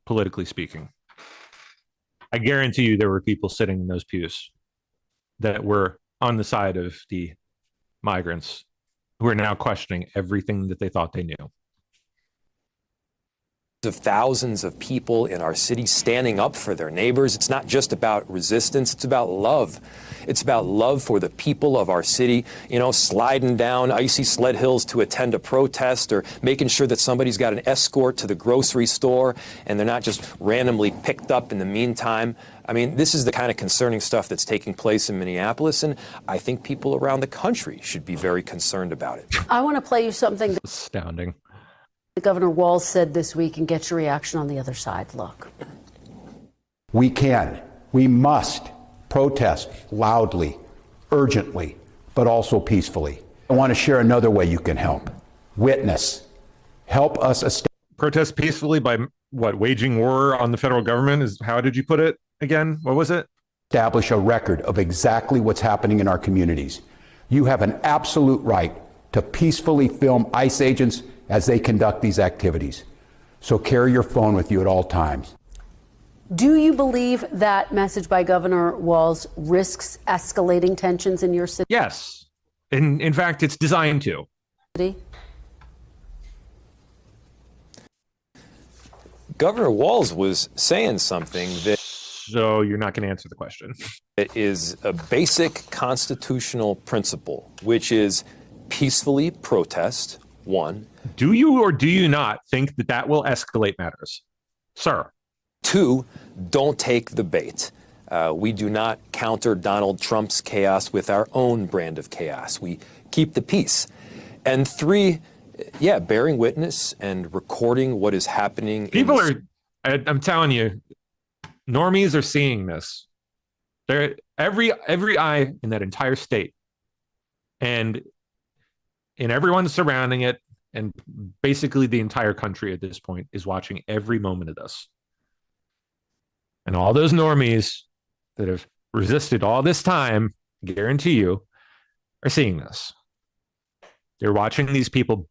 Speaker 1: politically speaking. I guarantee you there were people sitting in those pews that were on the side of the migrants who are now questioning everything that they thought they knew.
Speaker 5: Of thousands of people in our city standing up for their neighbors. It's not just about resistance, it's about love. It's about love for the people of our city, sliding down icy sled hills to attend a protest, or making sure that somebody's got an escort to the grocery store and they're not just randomly picked up in the meantime. I mean, this is the kind of concerning stuff that's taking place in Minneapolis, and I think people around the country should be very concerned about it.
Speaker 4: I want to play you something that
Speaker 1: astounding.
Speaker 4: Governor Walz said this week and get your reaction on the other side. Look.
Speaker 6: We must protest loudly, urgently, but also peacefully. I want to share another way you can help. Witness. Help us
Speaker 1: protest peacefully by what? Waging war on the federal government? How did you put it again? What was it?
Speaker 6: Establish a record of exactly what's happening in our communities. You have an absolute right to peacefully film ICE agents as they conduct these activities. So carry your phone with you at all times.
Speaker 4: Do you believe that message by Governor Walz risks escalating tensions in your city?
Speaker 1: Yes. In fact, it's designed to.
Speaker 5: Governor Walz was saying something that...
Speaker 1: So you're not going to answer the question.
Speaker 5: It is a basic constitutional principle, which is peacefully protest, one.
Speaker 1: Do you or do you not think that that will escalate matters? Sir.
Speaker 5: Two, don't take the bait. We do not counter Donald Trump's chaos with our own brand of chaos. We keep the peace. And three, bearing witness and recording what is happening.
Speaker 1: People I'm telling you, normies are seeing this. They're every eye in that entire state and in everyone surrounding it, and basically the entire country at this point is watching every moment of this. And all those normies that have resisted all this time, guarantee you, are seeing this. They're watching these people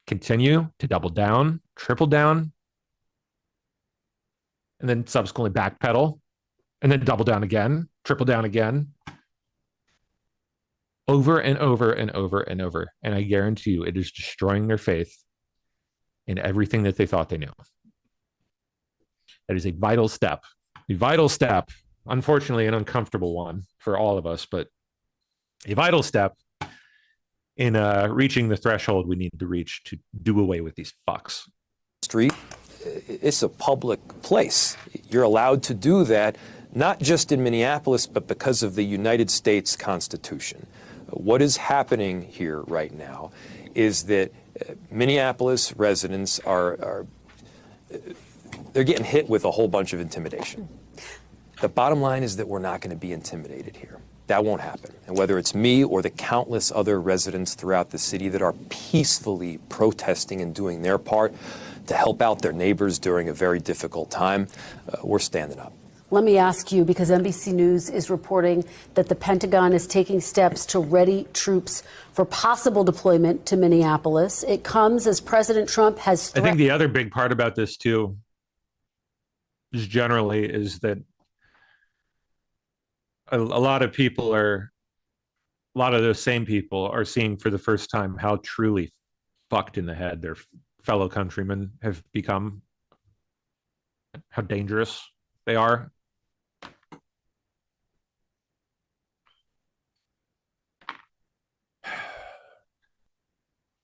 Speaker 1: continue to double down, triple down, and then subsequently backpedal, and then double down again, triple down again, over and over and over and over. And I guarantee you it is destroying their faith in everything that they thought they knew. That is a vital step, unfortunately an uncomfortable one for all of us, but a vital step in reaching the threshold we need to reach to do away with these fucks.
Speaker 5: Street, it's a public place. You're allowed to do that, not just in Minneapolis, but because of the United States Constitution. What is happening here right now is that Minneapolis residents they're getting hit with a whole bunch of intimidation. The bottom line is that we're not going to be intimidated here. That won't happen. And whether it's me or the countless other residents throughout the city that are peacefully protesting and doing their part to help out their neighbors during a very difficult time, we're standing up.
Speaker 4: Let me ask you, because NBC News is reporting that the Pentagon is taking steps to ready troops for possible deployment to Minneapolis. It comes as President Trump has
Speaker 1: I think the other big part about this, too, is generally is that a lot of those same people are seeing for the first time how truly fucked in the head their fellow countrymen have become, how dangerous they are.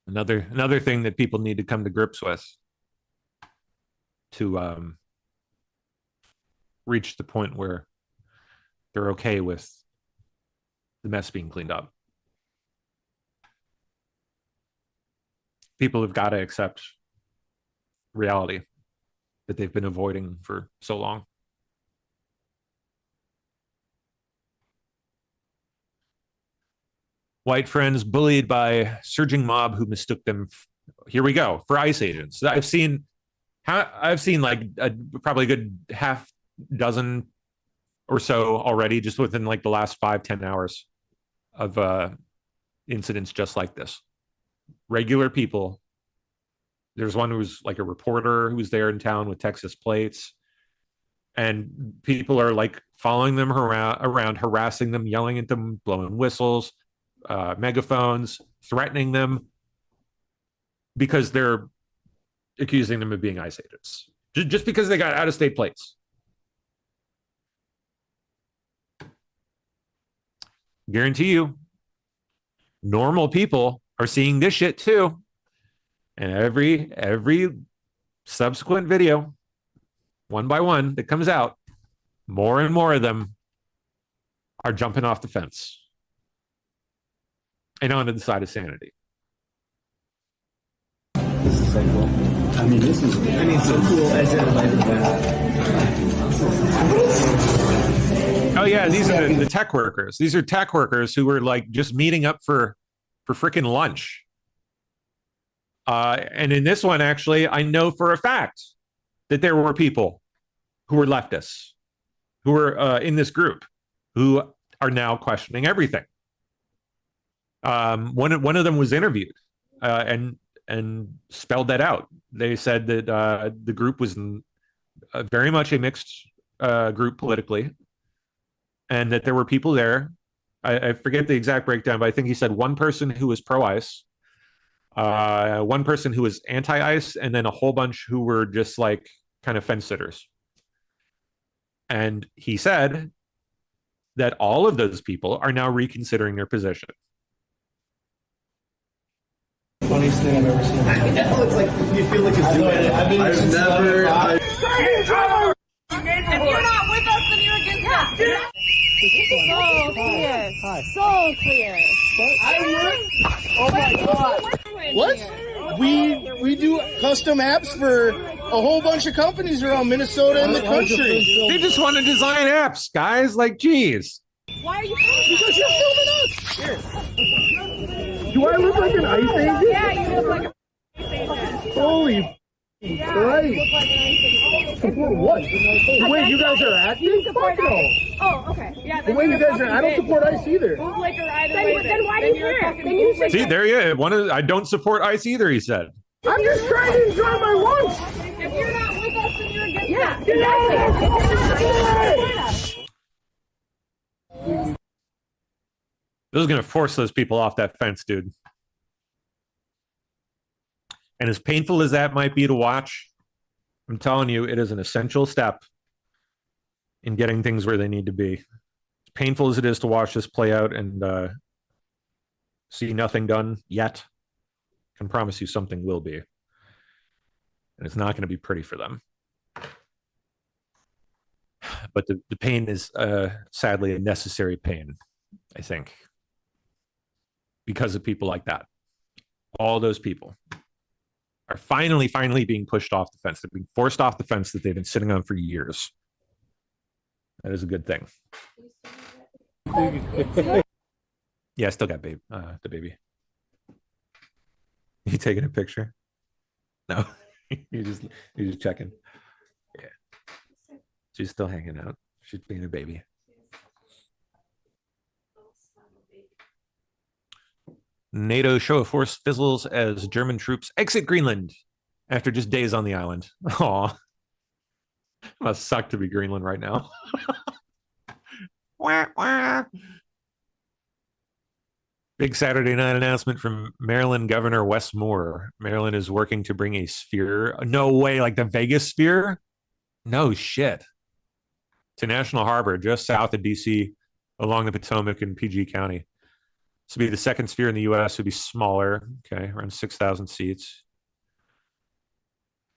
Speaker 1: Another thing that people need to come to grips with to reach the point where they're okay with the mess being cleaned up. People have got to accept reality that they've been avoiding for so long. White friends bullied by surging mob who mistook them, here we go, for ICE agents. I've seen like probably a good half dozen or so already, just within like the last 5-10 hours of incidents just like this. Regular people. There's one who was like a reporter who was there in town with Texas plates, and people are like following them around, harassing them, yelling at them, blowing whistles, megaphones, threatening them because they're accusing them of being ICE agents, just because they got out-of-state plates. Guarantee you, normal people are seeing this shit too. And every subsequent video, one by one, that comes out, more and more of them are jumping off the fence and onto the side of sanity.
Speaker 7: This is so cool. I mean, so cool as in like
Speaker 1: Oh yeah, these are the tech workers. These are tech workers who were like just meeting up for freaking lunch. And in this one, actually, I know for a fact that there were people who were leftists, who were in this group, who are now questioning everything. One of them was interviewed and spelled that out. They said that the group was very much a mixed group politically, and that there were people there. I forget the exact breakdown, but I think he said one person who was pro-ICE, one person who was anti-ICE, and then a whole bunch who were just like kind of fence sitters. And he said that all of those people are now reconsidering their position.
Speaker 7: Funniest thing I've ever seen. I know, it's like you feel like it's
Speaker 10: If you're not with us, then you're against us. So clear. So clear.
Speaker 7: Oh my god. What? We do custom apps for a whole bunch of companies around Minnesota and the country.
Speaker 1: They just want to design apps, guys. Like, geez.
Speaker 10: Why are you filming?
Speaker 7: Because you're filming us. Here. Do I look like an ice agent?
Speaker 10: Yeah, you look like an ice agent.
Speaker 7: Holy Christ.
Speaker 10: You look like an ice agent.
Speaker 7: Support what? The way you guys are acting? Fuck no.
Speaker 10: Oh, okay. Yeah.
Speaker 7: The way you guys are, I don't support ICE either.
Speaker 10: Bootlicker either way. Then why do you care? Then you should.
Speaker 1: See, there you go. I don't support ICE either, he said.
Speaker 7: I'm just trying to enjoy my lunch.
Speaker 10: If you're not with us, then you're against us.
Speaker 1: This is going to force those people off that fence, dude. And as painful as that might be to watch, I'm telling you, it is an essential step in getting things where they need to be. As painful as it is to watch this play out and see nothing done yet, I can promise you something will be. And it's not going to be pretty for them. But the pain is sadly a necessary pain, I think. Because of people like that. All those people are finally being pushed off the fence. They're being forced off the fence that they've been sitting on for years. That is a good thing. Yeah, I still got the baby. You taking a picture? No, you're just checking. Yeah, she's still hanging out. She's being a baby. NATO show of force fizzles as German troops exit Greenland after just days on the island. Aw, must suck to be Greenland right now. Wah, wah. Big Saturday night announcement from Maryland Governor Wes Moore. Maryland is working to bring a sphere. No way, like the Vegas sphere? No shit. To National Harbor, just south of DC, along the Potomac in PG County. This will be the second sphere in the U.S. It'll be smaller. Okay, around 6,000 seats.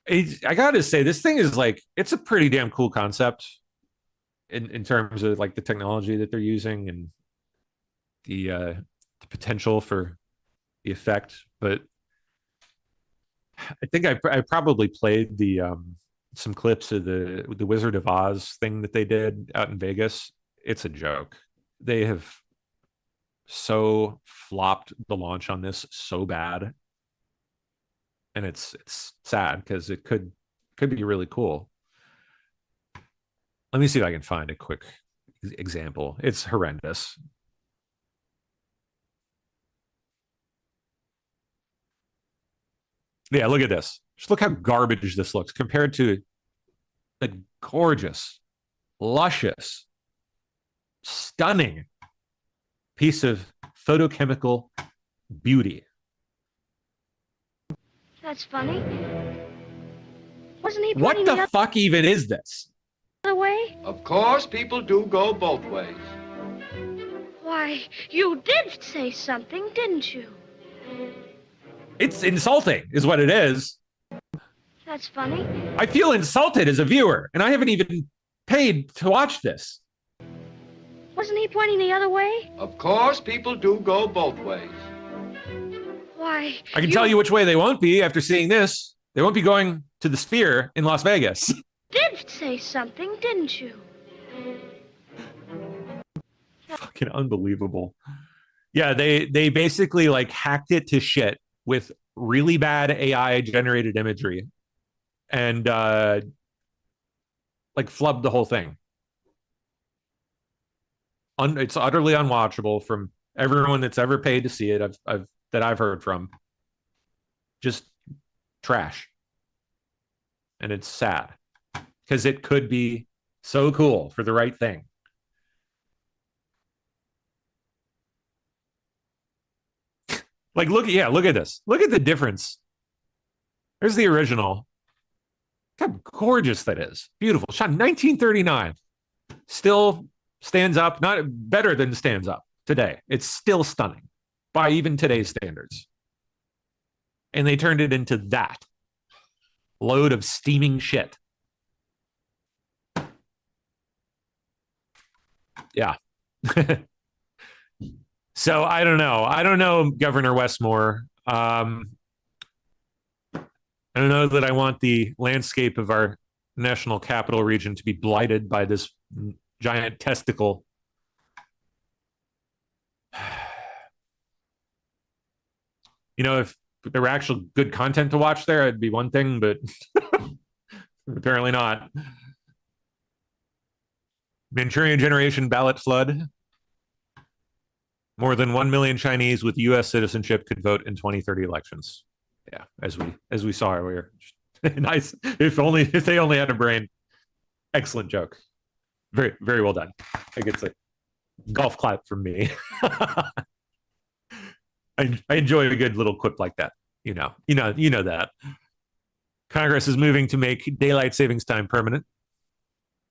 Speaker 1: I got to say, this thing is like, it's a pretty damn cool concept in terms of like the technology that they're using and the potential for the effect. But I think I probably played the some clips of the Wizard of Oz thing that they did out in Vegas. It's a joke. They have so flopped the launch on this so bad, and it's sad because it could be really cool. Let me see if I can find a quick example. It's horrendous. Yeah, look at this. Just look how garbage this looks compared to the gorgeous, luscious, stunning piece of photochemical beauty.
Speaker 10: That's funny. Wasn't he
Speaker 1: What
Speaker 10: pointing
Speaker 1: the fuck even is this?
Speaker 10: other way?
Speaker 8: Of course, people do go both ways.
Speaker 10: Why, you did say something, didn't you?
Speaker 1: It's insulting, is what it is.
Speaker 10: That's funny.
Speaker 1: I feel insulted as a viewer, and I haven't even paid to watch this.
Speaker 10: Wasn't he pointing the other way?
Speaker 8: Of course, people do go both ways.
Speaker 10: Why,
Speaker 1: I can tell you which way they won't be after seeing this. They won't be going to the Sphere in Las Vegas.
Speaker 10: did say something, didn't you?
Speaker 1: Fucking unbelievable. Yeah, they basically like hacked it to shit with really bad AI generated imagery and like flubbed the whole thing. It's utterly unwatchable from everyone that's ever paid to see it. I've heard from. Just trash. And it's sad because it could be so cool for the right thing. Like, look at this. Look at the difference. There's the original. Look how gorgeous that is. Beautiful. Shot in 1939. Still stands up. Not better than stands up today. It's still stunning by even today's standards. And they turned it into that load of steaming shit. Yeah. So I don't know, Governor Westmore. I don't know that I want the landscape of our national capital region to be blighted by this giant testicle. You know, if there were actual good content to watch there, it'd be one thing, but apparently not. Manchurian generation ballot flood. More than 1 million Chinese with U.S. citizenship could vote in 2030 elections. Yeah, as we saw earlier. Nice. If they only had a brain. Excellent joke. Very, very well done. I think it's a golf clap from me. I enjoy a good little quip like that. You know that. Congress is moving to make daylight savings time permanent.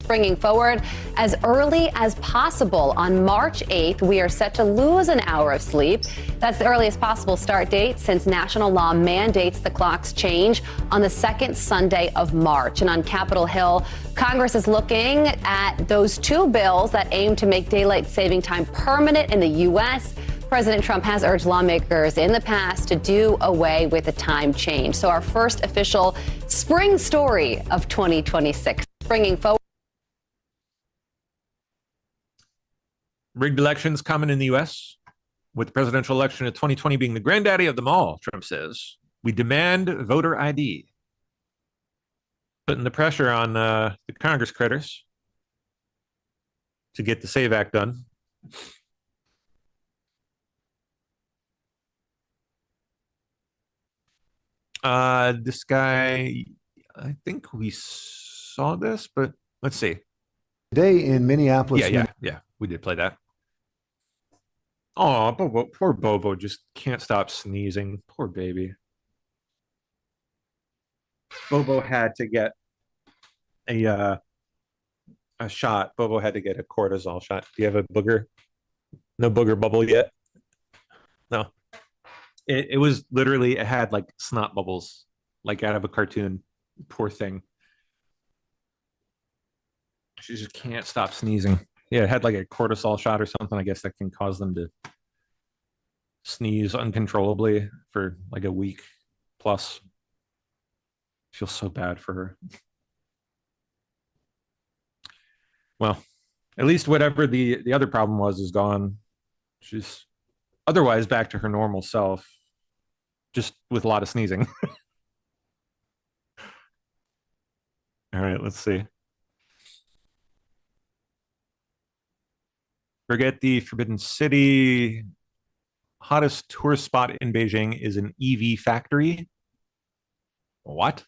Speaker 9: Bringing forward as early as possible. On March 8th, we are set to lose an hour of sleep. That's the earliest possible start date since national law mandates the clocks change on the second Sunday of March. And on Capitol Hill, Congress is looking at those two bills that aim to make daylight saving time permanent in the U.S. President Trump has urged lawmakers in the past to do away with the time change. So our first official spring story of 2026. Bringing forward.
Speaker 1: Rigged elections common in the U.S., with the presidential election of 2020 being the granddaddy of them all, Trump says. We demand voter ID. Putting the pressure on the Congress critters to get the SAVE Act done. This guy, I think we saw this, but let's see.
Speaker 11: Today in Minneapolis.
Speaker 1: Yeah, we did play that. Oh, Bobo, poor Bobo just can't stop sneezing. Poor baby. Bobo had to get a shot. Bobo had to get a cortisol shot. Do you have a booger? No booger bubble yet? No. It was literally, it had like snot bubbles, like out of a cartoon. Poor thing. She just can't stop sneezing. Yeah, it had like a cortisol shot or something. I guess that can cause them to sneeze uncontrollably for like a week plus. I feel so bad for her. Well, at least whatever the other problem was is gone. She's otherwise back to her normal self, just with a lot of sneezing. All right, let's see. Forget the Forbidden City. Hottest tourist spot in Beijing is an EV factory. What?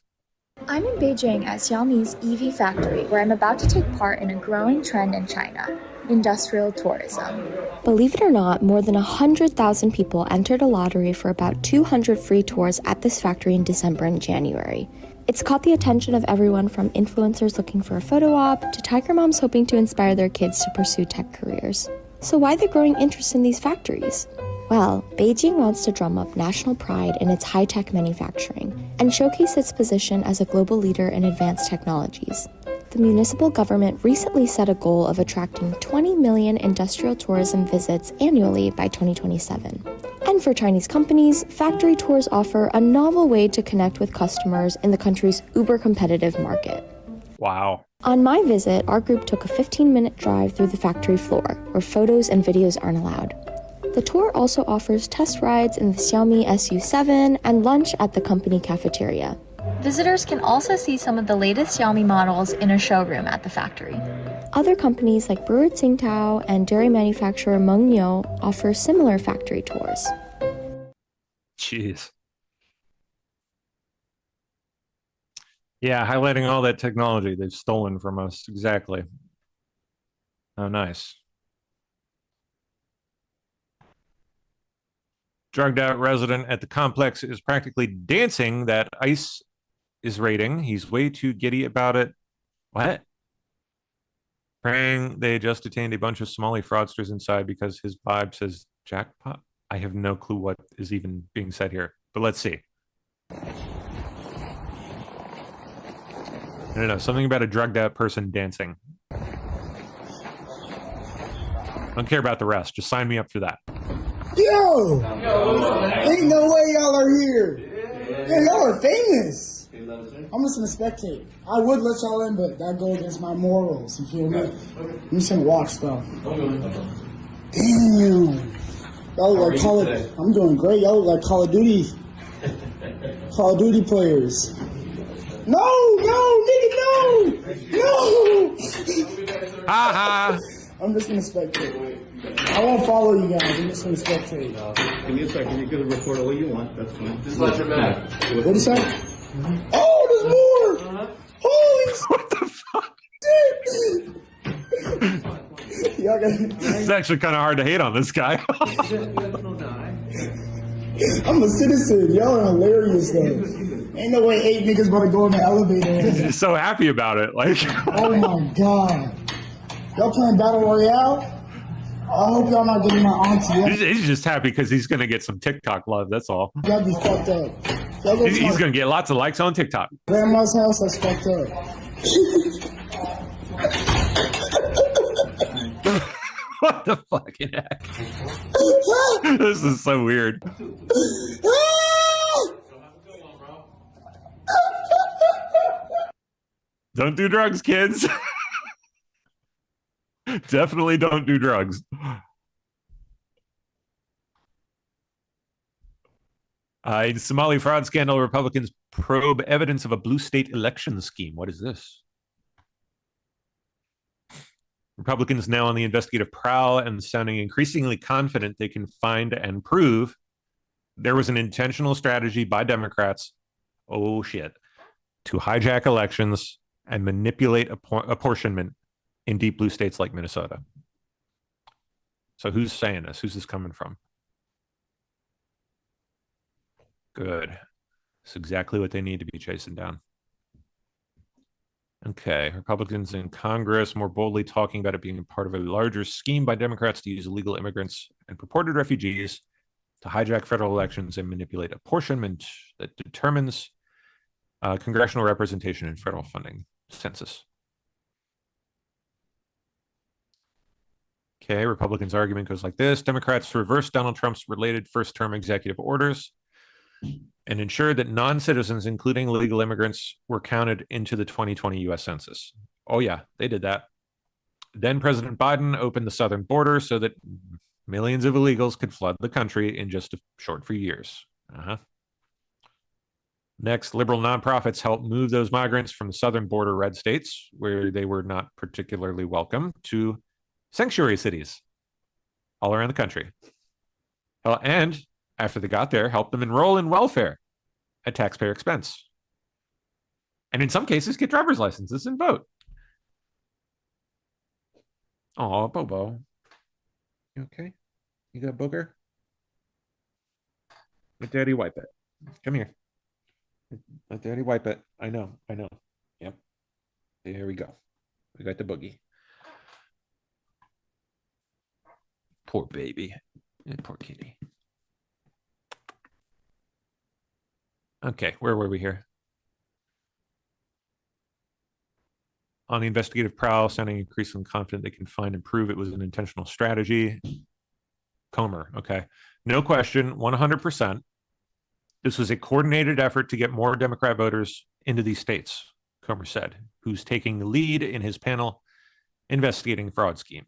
Speaker 2: I'm in Beijing at Xiaomi's EV factory, where I'm about to take part in a growing trend in China, industrial tourism. Believe it or not, more than 100,000 people entered a lottery for about 200 free tours at this factory in December and January. It's caught the attention of everyone from influencers looking for a photo op to tiger moms hoping to inspire their kids to pursue tech careers. So why the growing interest in these factories? Well, Beijing wants to drum up national pride in its high-tech manufacturing and showcase its position as a global leader in advanced technologies. The municipal government recently set a goal of attracting 20 million industrial tourism visits annually by 2027. And for Chinese companies, factory tours offer a novel way to connect with customers in the country's uber-competitive market.
Speaker 1: Wow.
Speaker 2: On my visit, our group took a 15-minute drive through the factory floor, where photos and videos aren't allowed. The tour also offers test rides in the Xiaomi SU7 and lunch at the company cafeteria. Visitors can also see some of the latest Xiaomi models in a showroom at the factory. Other companies like Brewer Tsingtao and dairy manufacturer Mengniu offer similar factory tours.
Speaker 1: Jeez. Yeah, highlighting all that technology they've stolen from us. Exactly. Oh, nice. Drugged out resident at the complex is practically dancing that ICE is raiding. He's way too giddy about it. What? Praying they just detained a bunch of Somali fraudsters inside because his vibe says jackpot. I have no clue what is even being said here, but let's see. I don't know, something about a drugged out person dancing. I don't care about the rest. Just sign me up for that.
Speaker 7: Yo! Ain't no way y'all are here. Yeah, y'all are famous. I'm just gonna spectate. I would let y'all in, but that go against my morals. You feel me? I'm just gonna watch though. Damn. Y'all look like Call of. I'm doing great. Y'all look like Call of Duty players. No, nigga, no.
Speaker 1: Ha.
Speaker 7: I'm just gonna spectate. I won't follow you guys. I'm just gonna spectate.
Speaker 12: Give me a second. You can record all you want. That's fine.
Speaker 7: Just let your man. What did you say? Oh, there's more! Holy
Speaker 1: what the fuck?
Speaker 7: Y'all got.
Speaker 1: It's actually kind of hard to hate on this guy.
Speaker 7: I'm a citizen. Y'all are hilarious though. Ain't no way 8 niggas about to go in the elevator.
Speaker 1: He's so happy about it. Like.
Speaker 7: Oh my god. Y'all playing Battle Royale? I hope y'all not getting my auntie.
Speaker 1: He's just happy because he's going to get some TikTok love. That's all.
Speaker 7: Y'all be fucked up.
Speaker 1: He's going to get lots of likes on TikTok.
Speaker 7: Grandma's house, that's fucked up.
Speaker 1: What the fucking heck? This is so weird. Don't do drugs, kids. Definitely don't do drugs. In Somali fraud scandal, Republicans probe evidence of a blue state election scheme. What is this? Republicans now on the investigative prowl and sounding increasingly confident they can find and prove there was an intentional strategy by Democrats, oh shit, to hijack elections and manipulate apportionment in deep blue states like Minnesota. So who's saying this? Who's this coming from? Good. It's exactly what they need to be chasing down. Okay, Republicans in Congress more boldly talking about it being part of a larger scheme by Democrats to use illegal immigrants and purported refugees to hijack federal elections and manipulate apportionment that determines congressional representation and federal funding census. Okay, Republicans' argument goes like this. Democrats reversed Donald Trump's related first-term executive orders and ensured that non-citizens, including illegal immigrants, were counted into the 2020 U.S. Census. Oh yeah, they did that. Then President Biden opened the southern border so that millions of illegals could flood the country in just a short few years. Next, liberal nonprofits helped move those migrants from the southern border red states, where they were not particularly welcome, to sanctuary cities all around the country. And after they got there, helped them enroll in welfare at taxpayer expense. And in some cases, get driver's licenses and vote. Oh, Bobo. You okay? You got a booger? Let daddy wipe it. Come here. Let daddy wipe it. I know. Yep. There we go. We got the boogie. Poor baby. Poor kitty. Okay, where were we here? On the investigative prowl, sounding increasingly confident they can find and prove it was an intentional strategy. Comer, okay. No question, 100%. This was a coordinated effort to get more Democrat voters into these states, Comer said, who's taking the lead in his panel investigating fraud scheme.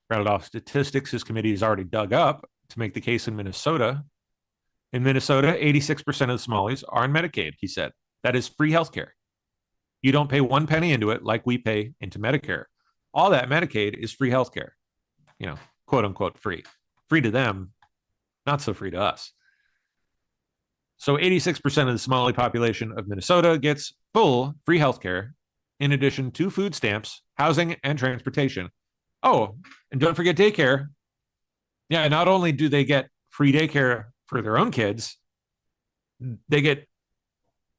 Speaker 1: Rattled off statistics his committee has already dug up to make the case in Minnesota. In Minnesota, 86% of the Somalis are on Medicaid, he said. That is free healthcare. You don't pay one penny into it like we pay into Medicare. All that Medicaid is free healthcare. You know, quote unquote free. Free to them, not so free to us. So 86% of the Somali population of Minnesota gets full free healthcare in addition to food stamps, housing, and transportation. Oh, and don't forget daycare. Yeah, not only do they get free daycare for their own kids, they get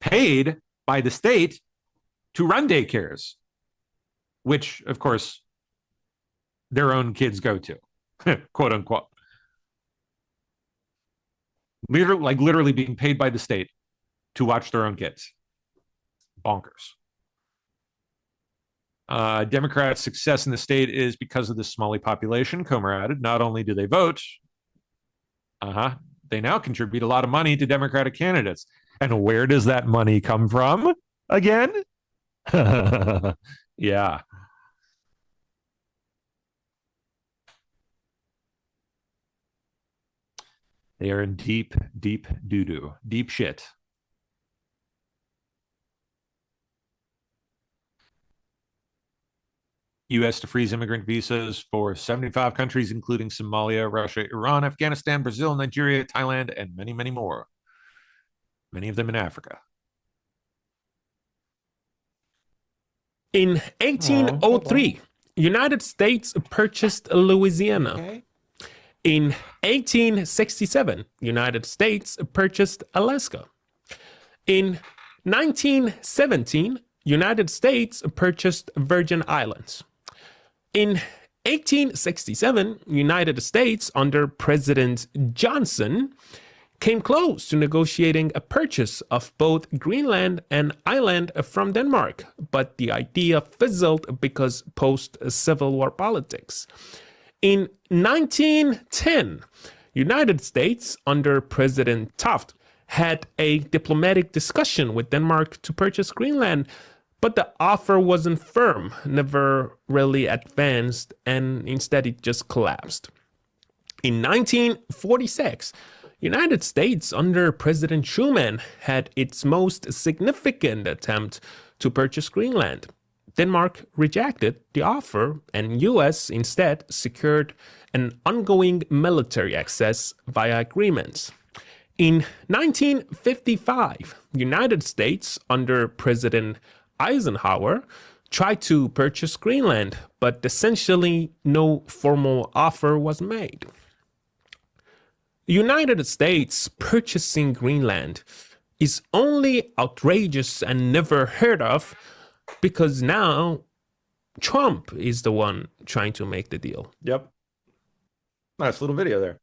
Speaker 1: paid by the state to run daycares, which, of course, their own kids go to, quote unquote. Literally being paid by the state to watch their own kids. Bonkers. Democrats' success in the state is because of the Somali population, Comer added. Not only do they vote, they now contribute a lot of money to Democratic candidates. And where does that money come from again? Yeah. They are in deep, deep doo-doo, deep shit. U.S. to freeze immigrant visas for 75 countries, including Somalia, Russia, Iran, Afghanistan, Brazil, Nigeria, Thailand, and many, many more. Many of them in Africa.
Speaker 13: In 1803, United States purchased Louisiana.
Speaker 1: Okay.
Speaker 13: In 1867, United States purchased Alaska. In 1917, United States purchased Virgin Islands. In 1867, United States, under President Johnson, came close to negotiating a purchase of both Greenland and Ireland from Denmark, but the idea fizzled because post-Civil War politics. In 1910, United States, under President Taft, had a diplomatic discussion with Denmark to purchase Greenland, But the offer wasn't firm, never really advanced, and instead it just collapsed. In 1946, United States under President Truman had its most significant attempt to purchase Greenland. Denmark rejected the offer, and US instead secured an ongoing military access via agreements. In 1955, United States under President Eisenhower tried to purchase Greenland, but essentially no formal offer was made. The United States purchasing Greenland is only outrageous and never heard of because now Trump is the one trying to make the deal.
Speaker 1: Yep. Nice little video there.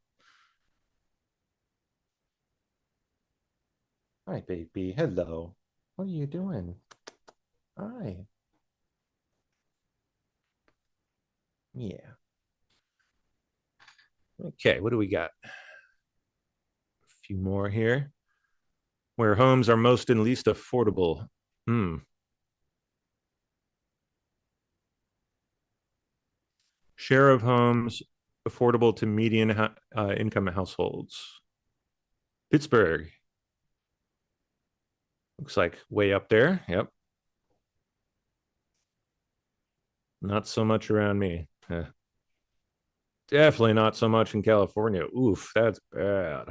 Speaker 1: Hi, baby. Hello. What are you doing? Hi. Yeah. Okay, what do we got? A few more here. Where homes are most and least affordable. Share of homes affordable to median income households. Pittsburgh. Looks like way up there. Yep. Not so much around me. Definitely not so much in California. Oof, that's bad.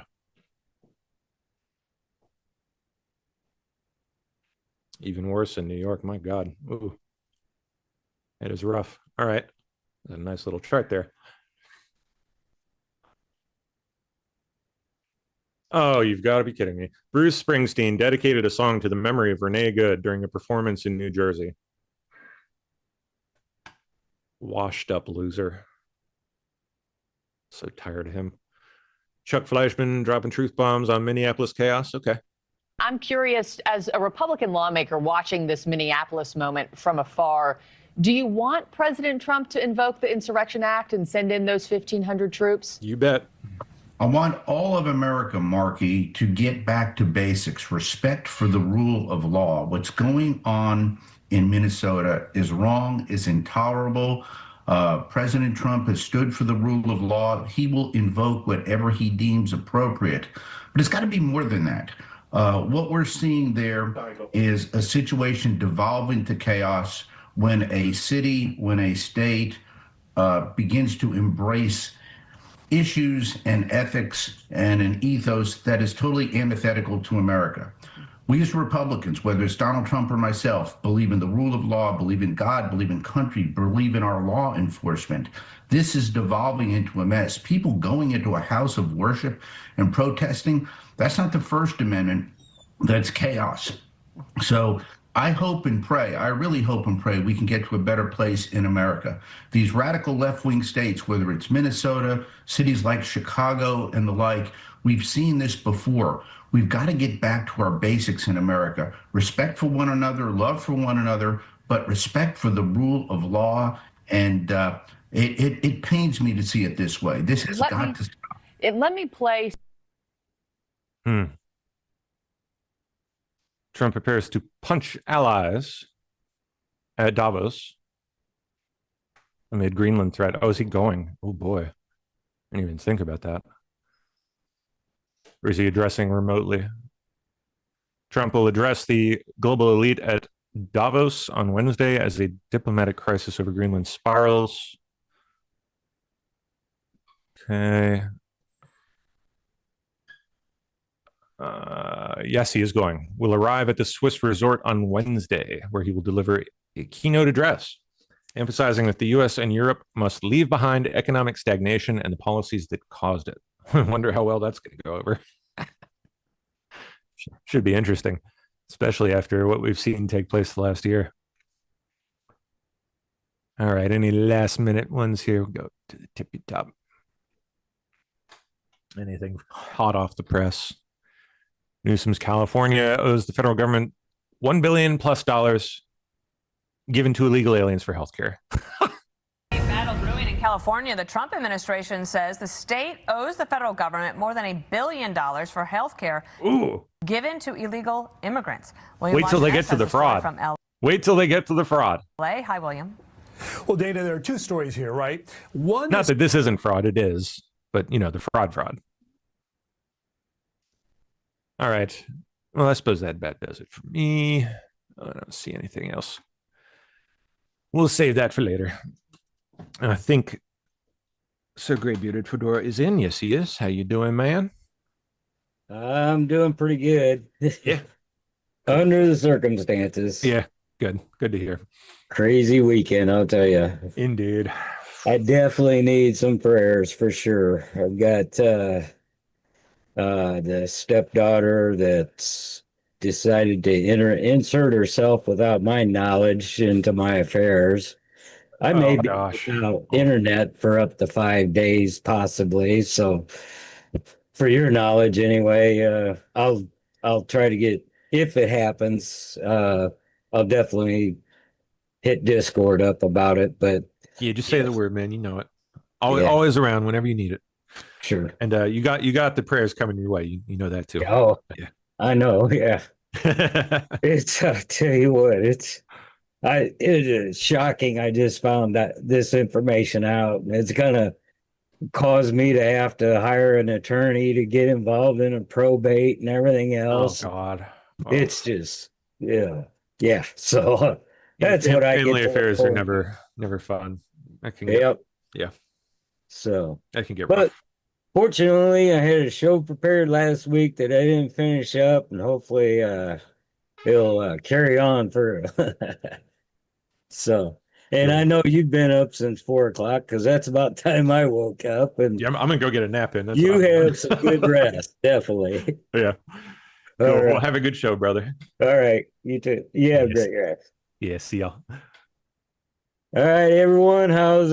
Speaker 1: Even worse in New York. My God. Ooh. It is rough. All right. A nice little chart there. Oh, you've got to be kidding me. Bruce Springsteen dedicated a song to the memory of Renee Good during a performance in New Jersey. Washed up loser. So tired of him. Chuck Fleischman dropping truth bombs on Minneapolis chaos. Okay.
Speaker 14: I'm curious, as a Republican lawmaker watching this Minneapolis moment from afar, do you want President Trump to invoke the Insurrection Act and send in those 1,500 troops?
Speaker 1: You bet.
Speaker 15: I want all of America, Markey, to get back to basics, respect for the rule of law. What's going on in Minnesota is wrong, is intolerable. President Trump has stood for the rule of law. He will invoke whatever he deems appropriate. But it's got to be more than that. What we're seeing there is a situation devolving to chaos when a city, when a state begins to embrace issues and ethics and an ethos that is totally antithetical to America. We as Republicans, whether it's Donald Trump or myself, believe in the rule of law, believe in God, believe in country, believe in our law enforcement. This is devolving into a mess. People going into a house of worship and protesting, that's not the First Amendment, that's chaos. So I hope and pray, I really hope and pray we can get to a better place in America. These radical left-wing states, whether it's Minnesota, cities like Chicago and the like, we've seen this before. We've got to get back to our basics in America. Respect for one another, love for one another, but respect for the rule of law. And it pains me to see it this way. This has got to stop.
Speaker 14: Let me play.
Speaker 1: Trump prepares to punch allies at Davos amid Greenland threat. Oh, is he going? Oh, boy. I didn't even think about that. Or is he addressing remotely? Trump will address the global elite at Davos on Wednesday as the diplomatic crisis over Greenland spirals. Okay. Yes, he is going. Will arrive at the Swiss resort on Wednesday, where he will deliver a keynote address, emphasizing that the U.S. and Europe must leave behind economic stagnation and the policies that caused it. I wonder how well that's going to go over. Should be interesting, especially after what we've seen take place the last year. All right, any last minute ones here? We'll go to the tippy top. Anything hot off the press? Newsom's California owes the federal government $1 billion plus given to illegal aliens for healthcare.
Speaker 16: Battle brewing in California. The Trump administration says the state owes the federal government more than $1 billion for health care given to illegal immigrants.
Speaker 1: Wait till they get to the fraud.
Speaker 16: From
Speaker 1: Wait till they get to the fraud.
Speaker 16: Hi, William.
Speaker 3: Well, Dana, there are two stories here, right? One
Speaker 1: Not
Speaker 3: is
Speaker 1: that this isn't fraud, it is, but the fraud. All right. Well, I suppose that does it for me. I don't see anything else. We'll save that for later. I think Sir Grey Bearded Fedora is in. Yes, he is. How you doing, man?
Speaker 17: I'm doing pretty good.
Speaker 1: Yeah.
Speaker 17: Under the circumstances.
Speaker 1: Yeah, good. Good to hear.
Speaker 17: Crazy weekend, I'll tell you.
Speaker 1: Indeed.
Speaker 17: I definitely need some prayers for sure. I've got the stepdaughter that's decided to insert herself without my knowledge into my affairs. I may be without internet for up to 5 days, possibly. So, for your knowledge, anyway, I'll try to get, if it happens, I'll definitely hit Discord up about it. But
Speaker 1: yeah, just say the word, man. You know it. Always around whenever you need it.
Speaker 17: Sure.
Speaker 1: And you got the prayers coming your way. You know that too.
Speaker 17: Oh,
Speaker 1: yeah.
Speaker 17: I know. Yeah. It's, I tell you what, it is shocking. I just found this information out. It's gonna cause me to have to hire an attorney to get involved in a probate and everything else.
Speaker 1: Oh God. Oh.
Speaker 17: It's just yeah. So that's what I get.
Speaker 1: Family affairs are never fun. That can get, yeah.
Speaker 17: So
Speaker 1: that can get
Speaker 17: rough.
Speaker 1: rough.
Speaker 17: Fortunately, I had a show prepared last week that I didn't finish up, and hopefully it'll carry on through. So, and I know you've been up since 4 o'clock because that's about time I woke up. And
Speaker 1: yeah, I'm gonna go get a nap in. That's
Speaker 17: you have some good rest, definitely.
Speaker 1: Yeah. Cool.
Speaker 17: Right.
Speaker 1: Well, have a good show, brother.
Speaker 17: All right, you too. You have great rest.
Speaker 1: Yeah, see y'all.
Speaker 17: All right, everyone. How's